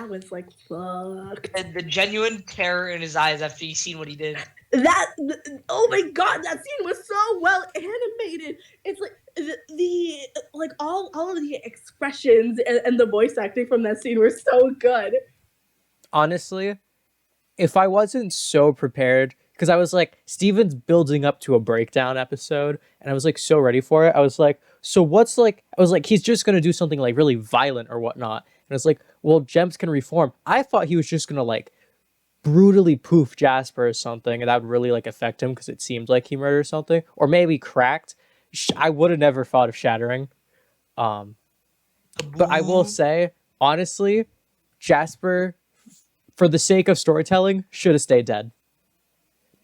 C: was like fucked.
D: And the genuine terror in his eyes after he's seen what he did.
C: Oh my god, that scene was so well animated. It's like the like all of the expressions and the voice acting from that scene were so good.
A: Honestly, if I wasn't so prepared, because I was like, Steven's building up to a breakdown episode, and I was like so ready for it. I was like, so what's like, I was like, he's just gonna do something like really violent or whatnot. And it's like, well, gems can reform. I thought he was just gonna like brutally poof Jasper or something, and that would really like affect him because it seemed like he murdered something, or maybe cracked. I would have never thought of shattering. But I will say, honestly, Jasper, for the sake of storytelling, should have stayed dead.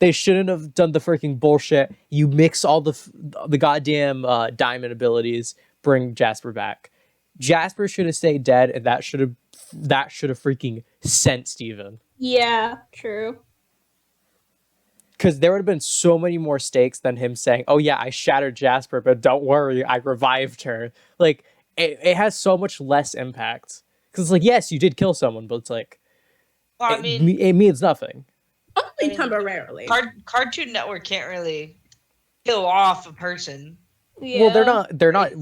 A: They shouldn't have done the freaking bullshit. You mix all the goddamn diamond abilities, bring Jasper back. Jasper should have stayed dead, and that should have freaking sent Steven.
B: Yeah, true.
A: Because there would have been so many more stakes than him saying, "Oh yeah, I shattered Jasper, but don't worry, I revived her." Like it has so much less impact. Because it's like, yes, you did kill someone, but it's like
D: Well, I mean,
A: it means nothing.
C: Only temporarily.
D: Cartoon Network can't really kill off a person.
B: Yeah.
A: Well, they're not.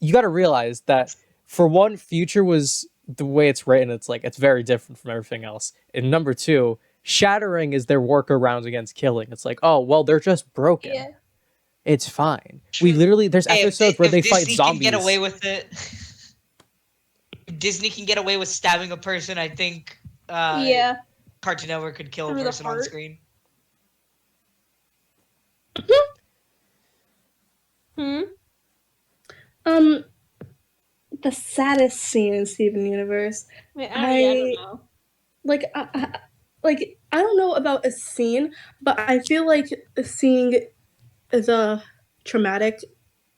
A: You got to realize that for one, Future was the way it's written. It's like it's very different from everything else. And number two, shattering is their workaround against killing. It's like, oh well, they're just broken.
B: Yeah.
A: It's fine. We literally there's episodes where they fight
D: Disney
A: zombies.
D: Can get away with it. If Disney can get away with stabbing a person, I think.
B: Yeah.
D: Cartoon Network could kill a
B: Through the
D: person on
B: heart.
D: screen.
C: The saddest scene in Steven Universe.
B: Wait, I don't know.
C: Like, I don't know about a scene, but I feel like seeing the traumatic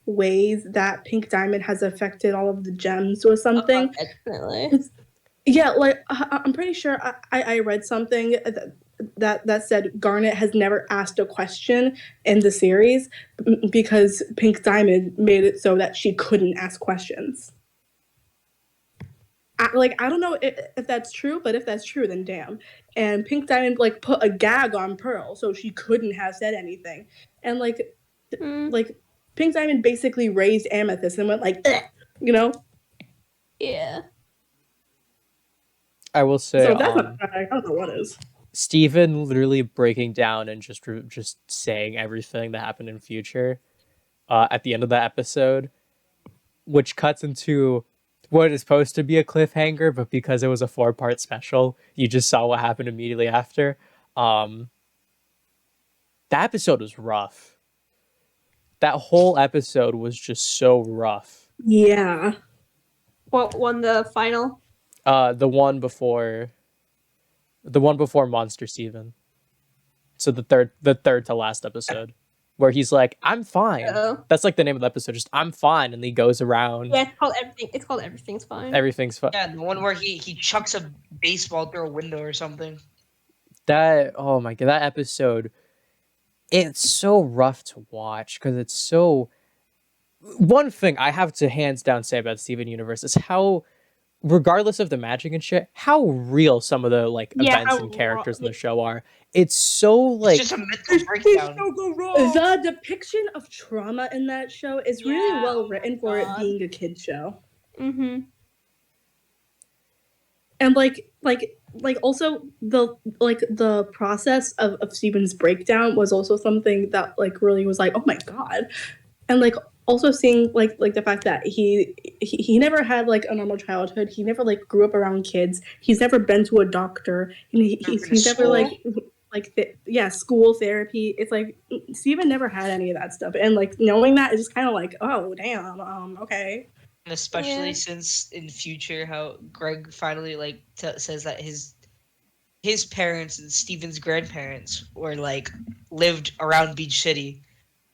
C: ways that Pink Diamond has affected all of the gems or something.
B: Definitely.
C: Yeah, like I'm pretty sure I read something that said Garnet has never asked a question in the series because Pink Diamond made it so that she couldn't ask questions. I don't know if that's true, but if that's true, then damn. And Pink Diamond like put a gag on Pearl so she couldn't have said anything. And like Pink Diamond basically raised Amethyst and went like, "Ugh," you know?
B: Yeah.
A: I will say,
C: So that's not I don't know what is.
A: Steven literally breaking down and just saying everything that happened in Future at the end of the episode, which cuts into what is supposed to be a cliffhanger, but because it was a 4-part special, you just saw what happened immediately after. That episode was rough. That whole episode was just so rough.
C: Yeah.
B: What won the final?
A: The one before Monster Steven. So the third to last episode, where he's like, "I'm fine." That's like the name of the episode. Just "I'm fine," and he goes around.
B: Yeah, it's called everything. It's called Everything's Fine.
A: Everything's fine.
D: Yeah, the one where he chucks a baseball through a window or something.
A: Oh my god, that episode. It's so rough to watch because it's so. One thing I have to hands down say about Steven Universe is how, regardless of the magic and shit, how real some of the events and characters in the show are. It's so like
D: it's just a mental breakdown.
C: The depiction of trauma in that show is really well written for it being a kid show.
B: Mm-hmm.
C: And also the process of Steven's breakdown was also something that really was like, oh my god. And also seeing the fact that he never had a normal childhood. He never grew up around kids. He's never been to a doctor. And he's never school therapy. It's like Steven never had any of that stuff. And knowing that is just kind of oh damn, okay.
D: And especially since in Future, how Greg finally says that his parents and Steven's grandparents were lived around Beach City.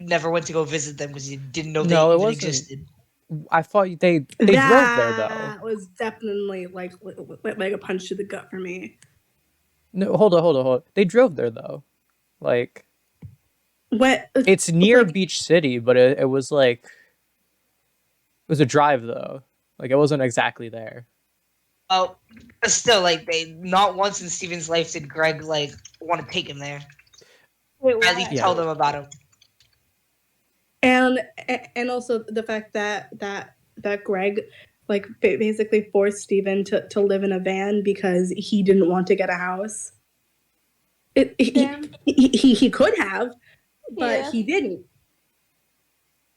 D: Never went to go visit them because he didn't know they even existed.
A: I thought they drove there though.
C: That was definitely like a punch to the gut for me.
A: No, hold on. They drove there though. It's near Beach City, but it was it was a drive though. It wasn't exactly there.
D: Oh, but still, they not once in Steven's life did Greg want to take him there. Wait, at least tell them about him.
C: And also the fact that Greg basically forced Steven to live in a van because he didn't want to get a house. He could have, but he didn't.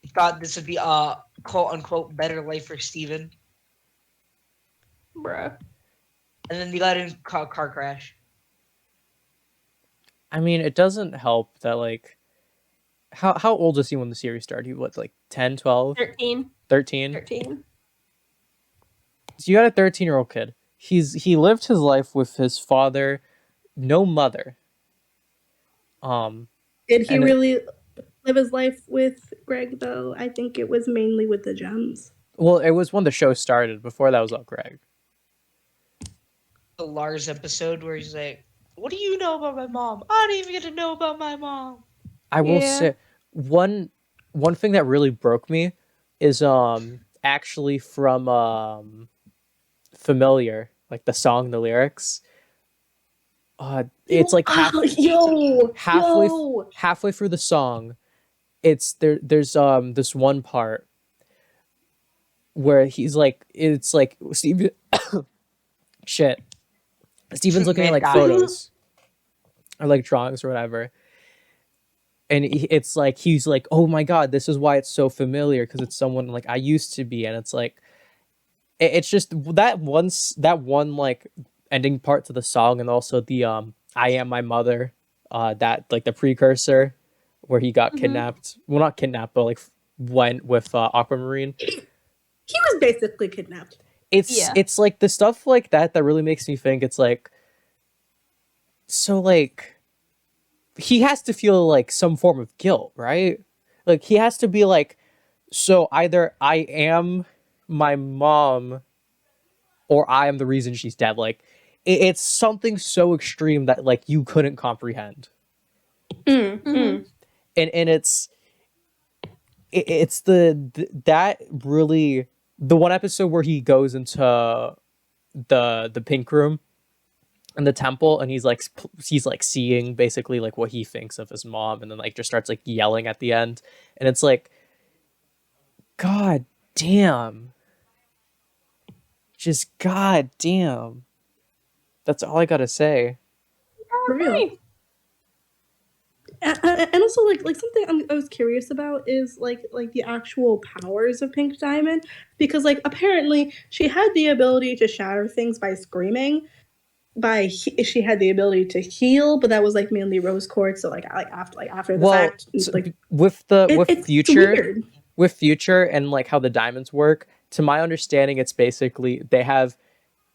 D: He thought this would be a quote unquote better life for Steven.
B: Bruh.
D: And then he got in a car crash.
A: I mean, it doesn't help that how old was he when the series started? He was 10, 12?
B: 13.
A: 13?
B: 13.
A: So you got a 13-year-old kid. He lived his life with his father, no mother.
C: Did he
A: And
C: really live his life with Greg though? I think it was mainly with the gems.
A: well, it was when the show started. Before that was all Greg.
D: The Lars episode where he's like, "What do you know about my mom? I don't even get to know about my mom."
A: I will
B: Yeah.
A: say one thing that really broke me is actually from Familiar, like the song, the lyrics. It's like halfway
C: yo.
A: halfway through the song. There's this one part where he's like, it's like Steve shit. Steven's looking at
D: Man
A: like
D: died.
A: photos or like drawings or whatever. And it's like he's like, oh my god, this is why it's so familiar, because it's someone like I used to be. And it's like it's just that one like ending part to the song, and also the I am my mother, that like the precursor where he got kidnapped. Well, not kidnapped, but like went with Aquamarine.
C: He was basically kidnapped.
A: It's like the stuff like that really makes me think. It's like, so like he has to feel like some form of guilt, right? Like he has to be like, so either I am my mom or I am the reason she's dead. Like it's something so extreme that like you couldn't comprehend. And it's that really, the one episode where he goes into the pink room in the temple, and he's like seeing basically like what he thinks of his mom, and then like just starts like yelling at the end, and it's like, god damn, just god damn, that's all I gotta say.
C: For real. And also like something I was curious about is like the actual powers of Pink Diamond, because like apparently she had the ability to shatter things by screaming. She had the ability to heal, but that was like mainly rose quartz. So like after the fact, like
A: with
C: it's
A: future
C: weird.
A: with future and like how the diamonds work, to my understanding, it's basically they have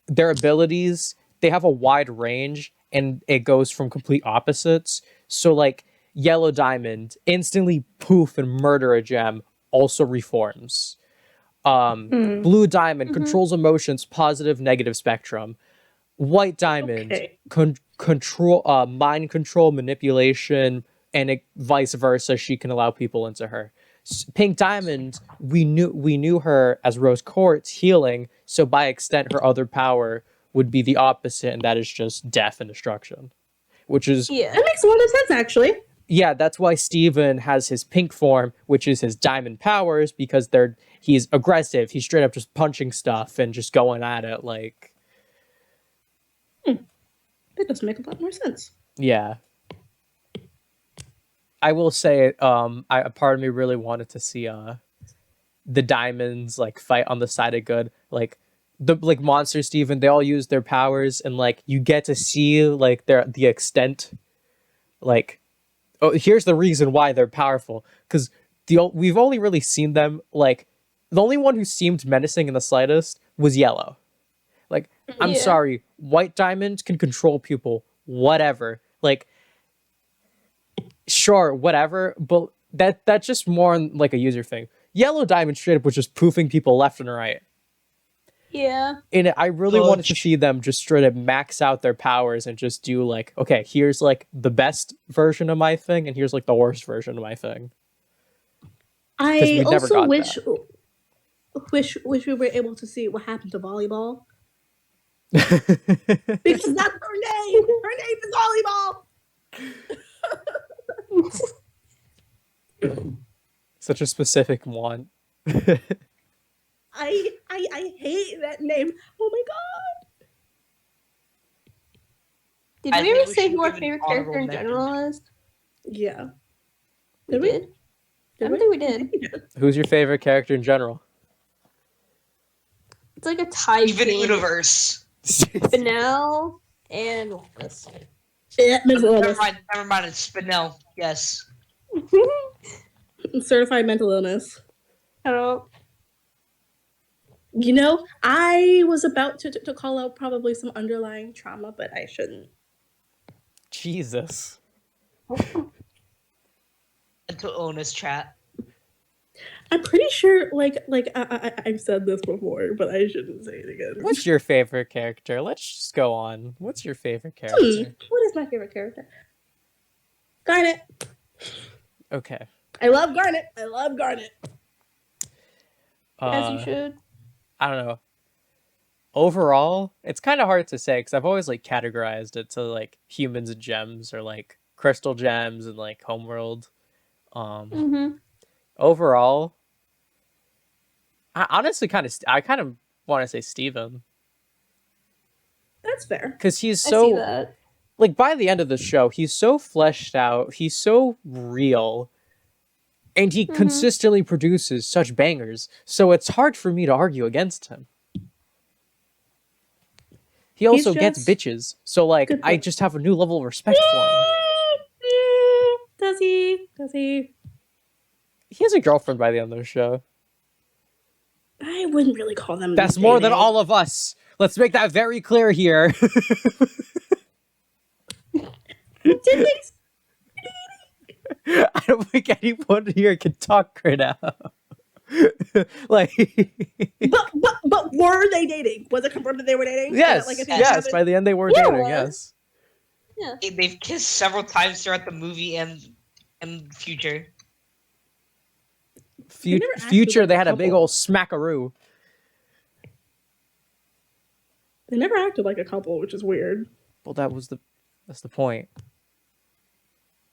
A: their abilities, they have a wide range, and it goes from complete opposites. So like yellow diamond instantly poof and murder a gem, also reforms. Blue diamond controls emotions, positive, negative spectrum. White diamond control, mind control, manipulation, and vice versa. She can allow people into her. Pink diamond, we knew her as rose quartz, healing. So by extent, her other power would be the opposite, and that is just death and destruction. Which is
C: That makes a lot of sense, actually.
A: Yeah, that's why Steven has his pink form, which is his diamond powers, because he's aggressive. He's straight up just punching stuff and just going at it like.
C: That does make a lot more sense.
A: Yeah. I will say, a part of me really wanted to see the diamonds like fight on the side of good. Like the monster Steven, they all use their powers, and like you get to see like the extent. Like, oh, here's the reason why they're powerful. Because we've only really seen them like, the only one who seemed menacing in the slightest was Yellow. Like, I'm sorry, White Diamond can control people, whatever. Like, sure, whatever, but that's just more like a user thing. Yellow Diamond straight up was just poofing people left and right.
B: Yeah.
A: And I really wanted to see them just straight up max out their powers and just do like, okay, here's like the best version of my thing, and here's like the worst version of my thing.
C: I also wish we were able to see what happened to volleyball. Because that's her name. Her name is volleyball.
A: Such a specific one.
C: I hate that name. Oh my god.
B: Did we ever say who our favorite character in general is?
C: Yeah.
B: We did? I don't think we did.
A: Who's your favorite character in general?
B: It's like a tie
D: Even
B: game.
D: universe.
B: Spinel and Lotus.
C: Yeah,
D: Never mind, it's Spinel. Yes.
C: Certified mental illness.
B: Hello.
C: You know, I was about to call out probably some underlying trauma, but I shouldn't.
A: Jesus.
D: Into Ona's chat.
C: I'm pretty sure, I've said this before, but I shouldn't say it again.
A: What's your favorite character? Let's just go on. What's your favorite
C: What
A: character?
C: is my favorite character? Garnet.
A: Okay.
C: I love Garnet. I love Garnet.
B: As you should.
A: I don't know. Overall, it's kind of hard to say because I've always like categorized it to like humans and gems or like crystal gems and like homeworld. Overall, I honestly kind of want to say Steven.
C: That's fair.
A: Because he's
B: I see
A: so
B: that.
A: like by the end of the show, he's so fleshed out, he's so real, and he consistently produces such bangers. So it's hard for me to argue against him. He also gets bitches, so like I just have a new level of respect for him.
C: Does he? Does he?
A: He has a girlfriend by the end of the show.
C: I wouldn't really call them.
A: That's more than all of us. Let's make that very clear here.
C: Did they?
A: I don't think anyone here can talk right now. Like,
C: but were they dating? Was it confirmed that they were dating?
A: yes, yes. By the end, they were dating. Yes.
B: Yeah.
D: They've kissed several times throughout the movie and future.
A: Future, they had a big old smackaroo.
C: They never acted like a couple, which is weird.
A: Well, that's the point.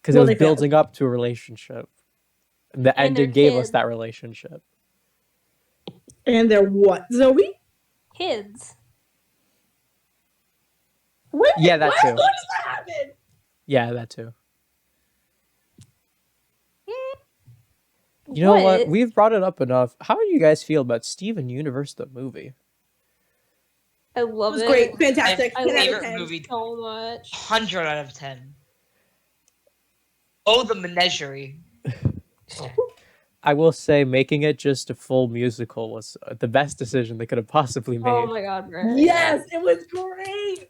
A: Because it was building up to a relationship. And the ending gave us that relationship.
C: And they're what, Zoe?
B: Kids.
C: When,
A: yeah, that too.
C: When does that happen?
A: Yeah, that too. You know what? We've brought it up enough. How do you guys feel about Steven Universe the movie?
B: I love it.
C: It was great. Fantastic.
D: My favorite movie.
B: So much.
D: 100 out of 10. Oh, the menagerie.
A: I will say making it just a full musical was the best decision they could have possibly made.
B: Oh my god, bro.
C: Yes, it was great.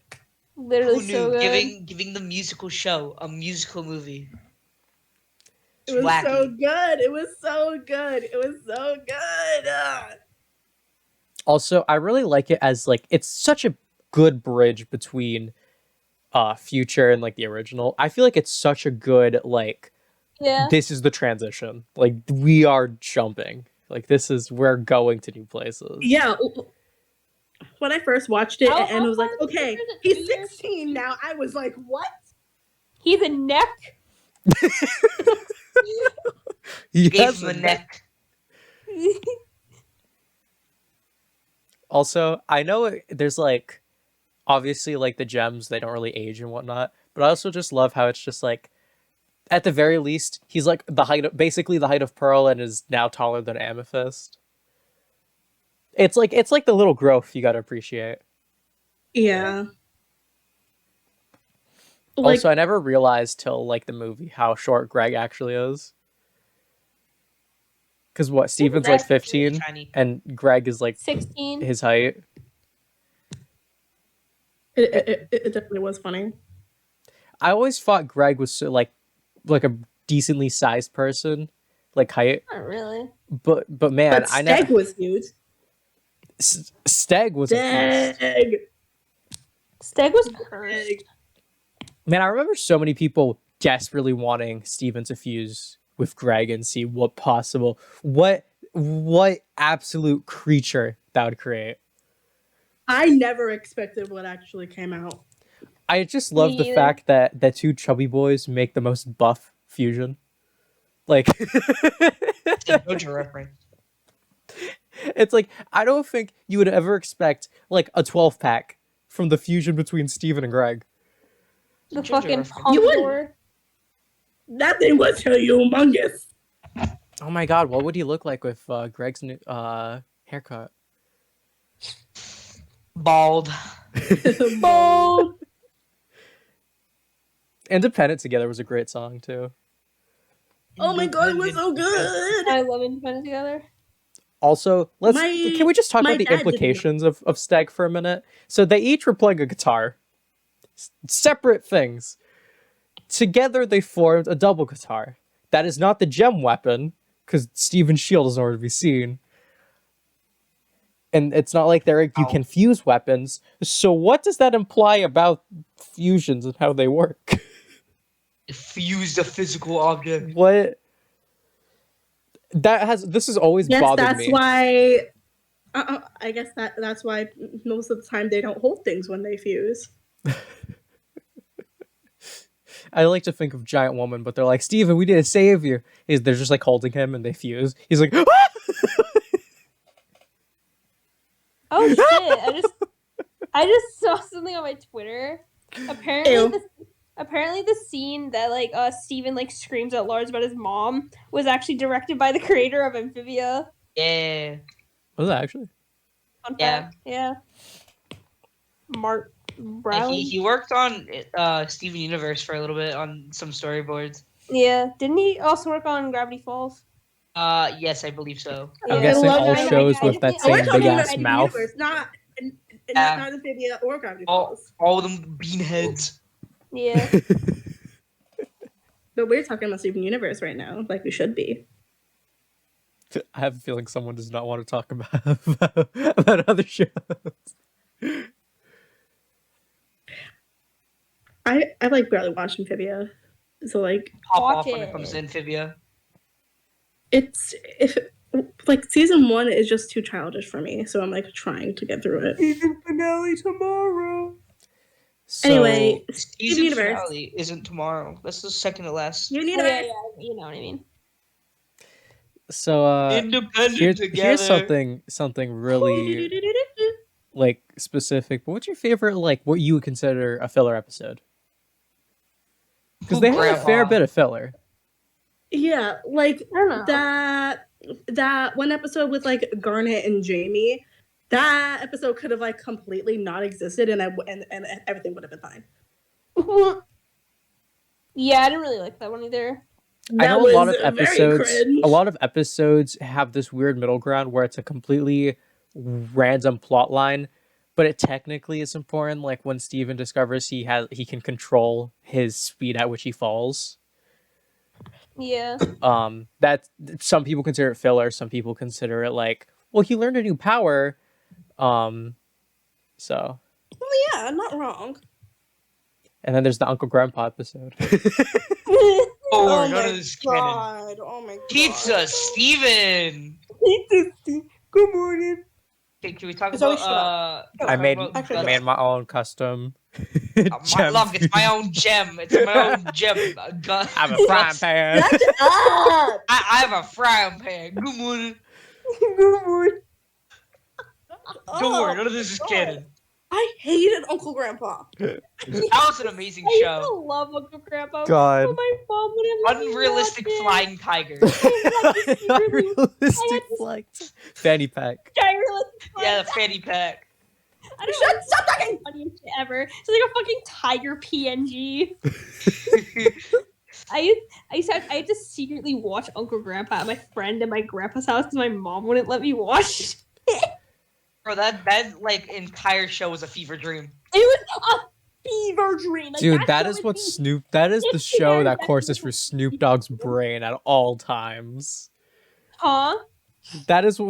B: Literally so good.
D: Giving the musical show a musical movie.
C: It was so good. It was so good. It was so good.
A: Also, I really like it as like it's such a good bridge between Future and like the original. I feel like it's such a good like this is the transition. Like we are jumping. Like we're going to new places.
C: Yeah. When I first watched it and it was like, okay, he's 16 now. I was like, what?
B: He's a neck.
A: He
D: Gave
A: has
D: him a neck.
A: Also, I know there's like obviously like the gems, they don't really age and whatnot, but I also just love how it's just like at the very least he's like basically the height of Pearl and is now taller than Amethyst. It's like the little growth you gotta appreciate.
C: Yeah.
A: Also, I never realized till like the movie how short Greg actually is. Because what, Steven's like 15 and Greg is like
B: 16.
A: His height.
C: It definitely was funny.
A: I always thought Greg was so, like a decently sized person, like height.
B: Not really.
A: But man,
C: I never. Steg was huge.
A: Steg was
C: Steg
B: was perfect.
A: Man, I remember so many people desperately wanting Steven to fuse with Greg and see what absolute creature that would create.
C: I never expected what actually came out.
A: I just love the fact that the two chubby boys make the most buff fusion. Like it's like I don't think you would ever expect like a 12-pack from the fusion between Steven and Greg.
B: The fucking Pompadour.
C: That thing was humongous.
A: Oh my god, what would he look like with Greg's new haircut?
D: Bald.
C: Bald.
A: Independent Together was a great song too.
C: Oh my god, it was so good.
B: I love Independent Together.
A: Also, can we just talk about the implications of Steg for a minute? So they each were playing a guitar. Separate things. Together they formed a double guitar. That is not the gem weapon, because Steven's shield is nowhere to be seen. And it's not like you can fuse weapons. So what does that imply about fusions and how they work?
D: Fused a physical object.
A: What? This has always bothered me.
C: Why. I guess that's why most of the time they don't hold things when they fuse.
A: I like to think of Giant Woman, but they're like, Steven, we need to save you. They're just like holding him and they fuse. He's like, ah!
B: Oh shit! I just saw something on my Twitter. Apparently the scene that like Steven like screams out loud about his mom was actually directed by the creator of Amphibia.
D: Yeah.
A: Was that actually?
B: Fun fact. Yeah. Mark Brown.
D: He worked on Steven Universe for a little bit on some storyboards.
B: Yeah. Didn't he also work on Gravity Falls?
D: Yes, I believe so.
A: I'm guessing all shows with that same big ass mouth.
C: Universe, not Amphibia or Gravity Falls.
D: All of them beanheads.
B: Yeah.
C: But we're talking about Steven Universe right now, like we should be.
A: I have a feeling someone does not want to talk about other shows.
C: I like barely watched Amphibia, so like
D: Pop
B: Watch
D: off when
B: it.
D: it comes to Amphibia.
C: it's like season 1 is just too childish for me, so I'm like trying to get through it.
D: Season finale tomorrow.
A: So,
C: Anyway,
D: Season
C: Universe.
D: finale isn't tomorrow. That's the second to last.
C: You need
B: Yeah, you know what I mean.
A: so
D: Independent
A: here's
D: together.
A: something really like specific. But what's your favorite, like what you would consider a filler episode? Because they have a fair bit of filler.
C: Yeah, like
B: I don't know.
C: that one episode with like Garnet and Jamie, that episode could have like completely not existed, and everything would have been fine.
B: Yeah, I didn't really like that one either.
A: I know
C: That
A: a lot
C: was
A: of
C: very
A: episodes.
C: cringe.
A: A lot of episodes have this weird middle ground where it's a completely random plot line, but it technically is important. Like when Steven discovers he can control his speed at which he falls.
B: Yeah.
A: That some people consider it filler. Some people consider it like, well, he learned a new power. So.
C: Well, yeah, not wrong.
A: And then there's the Uncle Grandpa episode.
D: Oh,
C: my
D: none of this canon.
C: god! Oh my god!
D: Pizza, Steven.
B: Good morning.
D: Okay, can we talk
C: Zoe,
D: about
A: I made
C: Actually,
A: my own custom.
D: my love, it's my own gem. It's my own gem.
A: I have a frying pan.
C: Shut up!
D: I have a frying pan. Good morning.
B: Good morning.
D: Don't worry, none of this is canon.
C: I hated Uncle Grandpa.
D: That was an amazing
B: I used
D: show.
B: to love Uncle Grandpa.
A: God.
B: But my mom wouldn't let me
D: Unrealistic
B: watch it.
D: flying tiger.
A: Unrealistic flight. Fanny pack.
B: Unrealistic
D: Yeah, the
B: flying
D: fanny pack.
B: I don't know. Stop talking. Funniest shit ever. It's like a fucking tiger PNG. I had to secretly watch Uncle Grandpa at my friend and my grandpa's house because my mom wouldn't let me watch.
D: Bro, that like entire show was a fever dream.
B: It was a fever dream. Like,
A: Dude,
B: that
A: that
B: show
A: is what
B: me.
A: Snoop. That is the
B: It's
A: show
B: very
A: that courses
B: definitely-
A: for Snoop Dogg's brain at all times.
B: Huh?
A: That is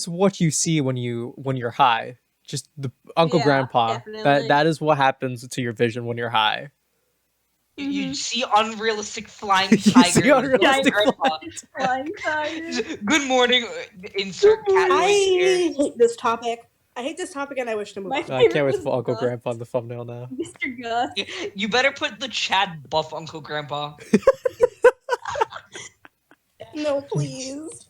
A: what you see when you're high. Just the Uncle
B: Yeah,
A: Grandpa.
B: definitely.
A: That is what happens to your vision when you're high.
D: You see unrealistic flying
A: You
D: tiger.
A: see unrealistic
D: Grandpa.
B: Flying tiger.
D: Good morning. Insert cat
C: I
D: voice here.
C: hate this topic. I hate this topic, and I wish to move
B: My
C: on.
A: I can't wait
B: was
A: for Uncle
B: Gus.
A: Grandpa on the thumbnail now.
B: Mr. Gus.
D: You better put the Chad buff Uncle Grandpa.
C: No, please.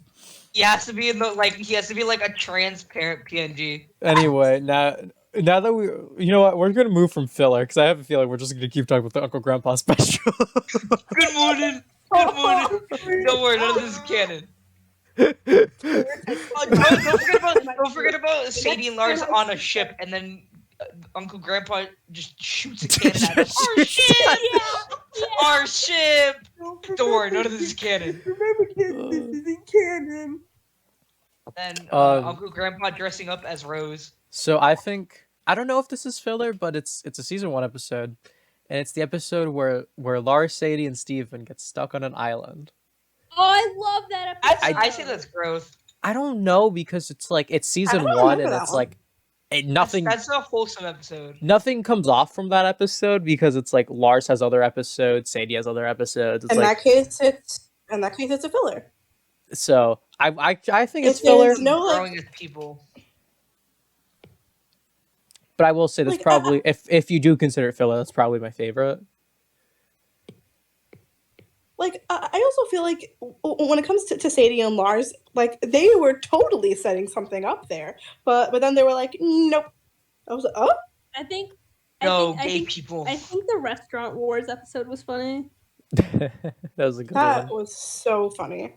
D: He has to be like a transparent PNG.
A: Anyway, now that you know what, we're gonna move from filler because I have a feeling we're just gonna keep talking about the Uncle Grandpa special.
D: Good morning. Good morning. Don't worry, none of this is canon. Don't forget about Sadie and Lars on a ship, and then Uncle Grandpa just shoots a cannon at them. Our ship!
B: Yeah.
D: Our ship! Don't worry, none of this is canon.
B: Remember, kids, this isn't canon.
D: And
A: Um,
D: Uncle Grandpa dressing up as Rose.
A: So I don't know if this is filler, but it's a season 1 episode, and it's the episode where Lars, Sadie, and Steven get stuck on an island.
B: Oh, I love that episode.
D: I say that's growth.
A: I don't know because it's season
C: don't
A: 1
C: remember
A: and
C: that
A: it's
C: one.
A: like nothing
D: That's a wholesome episode.
A: nothing comes off from that episode because it's like Lars has other episodes, Sadie has other episodes. It's
C: In
A: like
C: that case, it's a filler.
A: so I think it's
C: If there's
A: filler,
C: no
D: Growing
C: like,
D: as people.
A: but I will say that's
C: like,
A: probably if you do consider it filler, that's probably my favorite.
C: like I also feel like when it comes to Sadie and Lars, like they were totally setting something up there, but then they were like, nope. I was like, oh,
B: I think.
D: No,
B: I
D: gay
B: think,
D: people.
B: I think the Restaurant Wars episode was funny.
A: That was a good
C: that
A: one.
C: was so funny.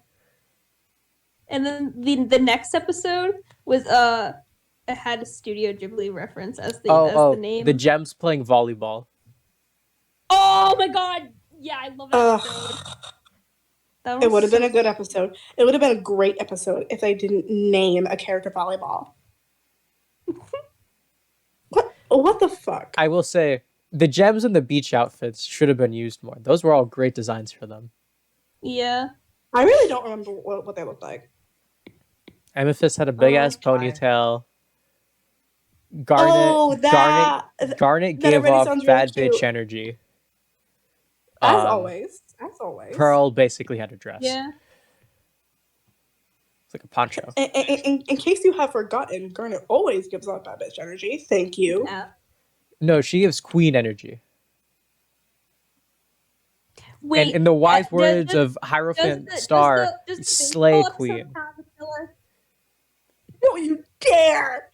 B: And then the next episode was it had a Studio Ghibli reference as the name.
A: The Gems playing volleyball.
B: Oh my god! Yeah, I love that episode. That
C: It would have
B: was
C: been a good episode. It would have been a great episode if they didn't name a character volleyball. What the fuck?
A: I will say the Gems and the beach outfits should have been used more. Those were all great designs for them.
B: Yeah.
C: I really don't remember what they looked like.
A: Amethyst had a big ass
D: Okay.
A: ponytail.
C: Oh,
A: Garnet
C: that
A: gave
C: already
A: off
C: sounds really
A: bad bitch
C: cute.
A: energy.
C: As always.
A: Pearl basically had a dress.
B: Yeah.
A: It's like a poncho.
C: In case you have forgotten, Garnet always gives off bad bitch energy. Thank you.
B: Yeah.
A: No, she gives queen energy.
B: Wait.
A: And in the wise
B: does-
A: words
B: does-
A: of Hierophant
B: does the-
A: Star,
B: does the
A: slay
B: baseball episode
A: queen.
B: count as a filler?
C: Don't you dare!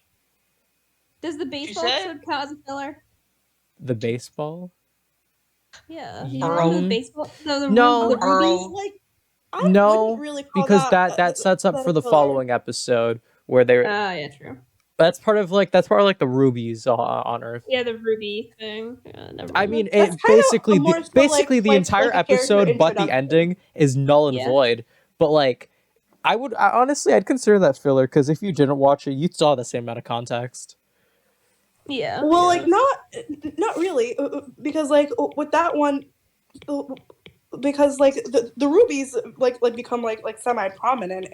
B: Does the baseball
D: said?
B: episode count as a filler?
A: The baseball?
B: Yeah.
A: Yeah.
B: You remember the baseball?
A: No.
B: The
D: Earl.
B: Rubies?
C: Like, I
A: No,
C: wouldn't really call
A: because that sets up
C: that
A: for
C: a
A: the
C: filler.
A: following episode where they're
B: Yeah, true.
A: that's part of the rubies on Earth.
B: Yeah, the Ruby thing. Yeah, never
A: I
B: mind.
A: mean,
C: That's
A: it
C: kind of
A: basically
C: more
A: the,
C: so
A: basically
C: like-
A: the
C: like-
A: entire
C: like a character
A: episode, but the
C: introduction.
A: ending is null and
B: Yeah.
A: void. But like, honestly, I'd consider that filler because if you didn't watch it, you saw the same amount of context.
B: Yeah.
C: Well,
B: yeah.
C: like not really, because like with that one, because like the rubies like become like semi prominent,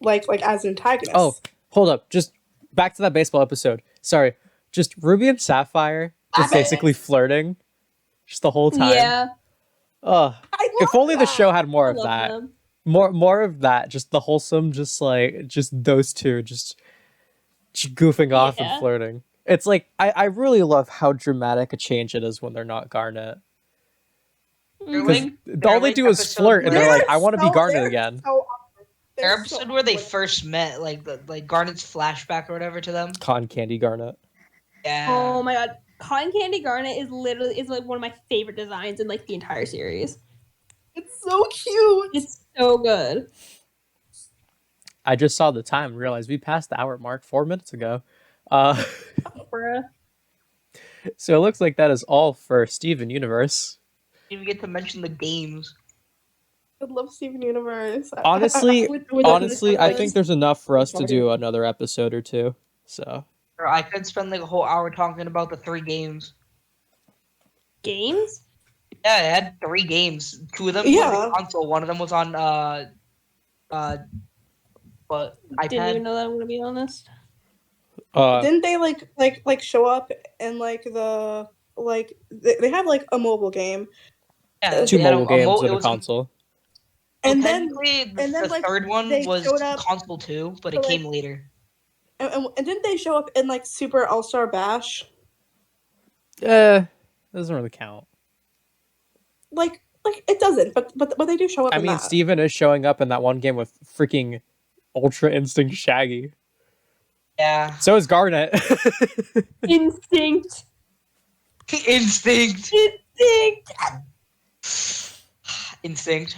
C: like as antagonists.
A: Oh, hold up, just back to that baseball episode. Sorry, just Ruby and Sapphire just
C: Stop it.
A: basically flirting, just the whole time.
B: Yeah.
A: Ugh.
C: I
A: If
C: love
A: only the
C: that.
A: show had more
B: I
A: of
B: love
A: that.
B: them.
A: More of that, just the wholesome, just those two just goofing off and
B: Yeah.
A: flirting. It's like I really love how dramatic a change it is when they're not Garnet.
B: Mhm.
A: Because all they do is
D: episode
A: flirt, and they're
C: They're
A: like, "I want to be
C: so-
A: Garnet
C: they're
A: again."
C: so awkward.
D: Their
C: They're
D: episode
C: so
D: where they
C: awkward.
D: first met, like Garnet's flashback or whatever to them.
A: Cotton Candy Garnet.
D: Yeah.
B: Oh my god. Cotton Candy Garnet is like one of my favorite designs in like the entire series.
C: It's so cute.
B: It's so good.
A: I just saw the time and realized we passed the hour mark 4 minutes ago. Uh,
B: Bruh.
A: so it looks like that is all for Steven Universe.
D: Didn't even get to mention the games.
C: I love Steven Universe.
A: Honestly,
C: Honestly,
A: I think there's enough for us to do another episode or two. So
D: Or I could spend like a whole hour talking about the 3 games.
B: Games?
D: Yeah, I had 3 games. 2 of them
C: Yeah.
D: were on console. One of them was on but
B: Didn't even
D: iPad.
B: know that, I'm gonna be honest.
C: didn't they like show up in like the like they have like a mobile game,
D: Yeah,
A: two
D: they had
A: mobile
D: a
A: games
D: mo-
A: and
D: it
A: a
D: was
A: console.
C: and then
D: technically,
C: and then,
D: the
C: like,
D: third one
C: they
D: was
C: showed up
D: console 2, but
C: for,
D: it
C: like-
D: came later.
C: and didn't they show up in like Super All Star Bash?
A: Doesn't really count.
C: Like it doesn't, but they do show up.
A: I
C: in
A: mean,
C: that.
A: Steven is showing up in that one game with freaking Ultra Instinct Shaggy.
D: Yeah.
A: So is Garnet.
B: Instinct.
D: Instinct.
B: Instinct.
D: Instinct.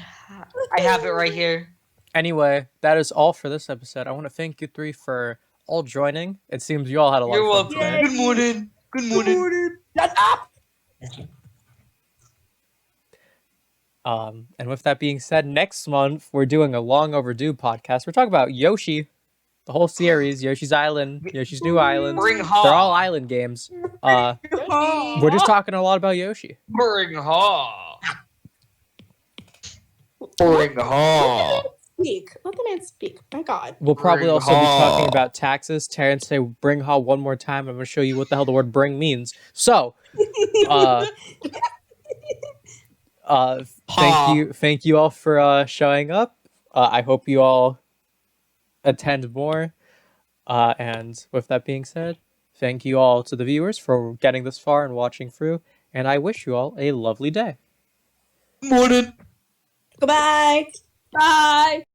D: I have it right here.
A: Anyway, that is all for this episode. I want to thank you 3 for all joining. It seems you all had a lot
D: You're
A: of fun
D: welcome.
A: today.
D: Good morning. Good morning.
C: Shut up.
A: And with that being said, next month we're doing a long overdue podcast. We're talking about Yoshi. the whole series, Yoshi's Island, Yoshi's New Island.
D: Bring
A: They're all
D: Ha.
A: island games.
C: Yoshi.
A: We're just talking a lot about Yoshi.
D: Bring Ha. Bring Ha.
C: Speak. Let the man speak. My God.
A: We'll probably
D: Bring
A: also be talking
D: Ha.
A: about taxes. Terrence say bring ha one more time. I'm going to show you what the hell the word bring means. So, thank you all for showing up. I hope you all attend more. And with that being said, thank you all to the viewers for getting this far and watching through. And I wish you all a lovely day.
D: Morning.
C: Goodbye.
B: Bye.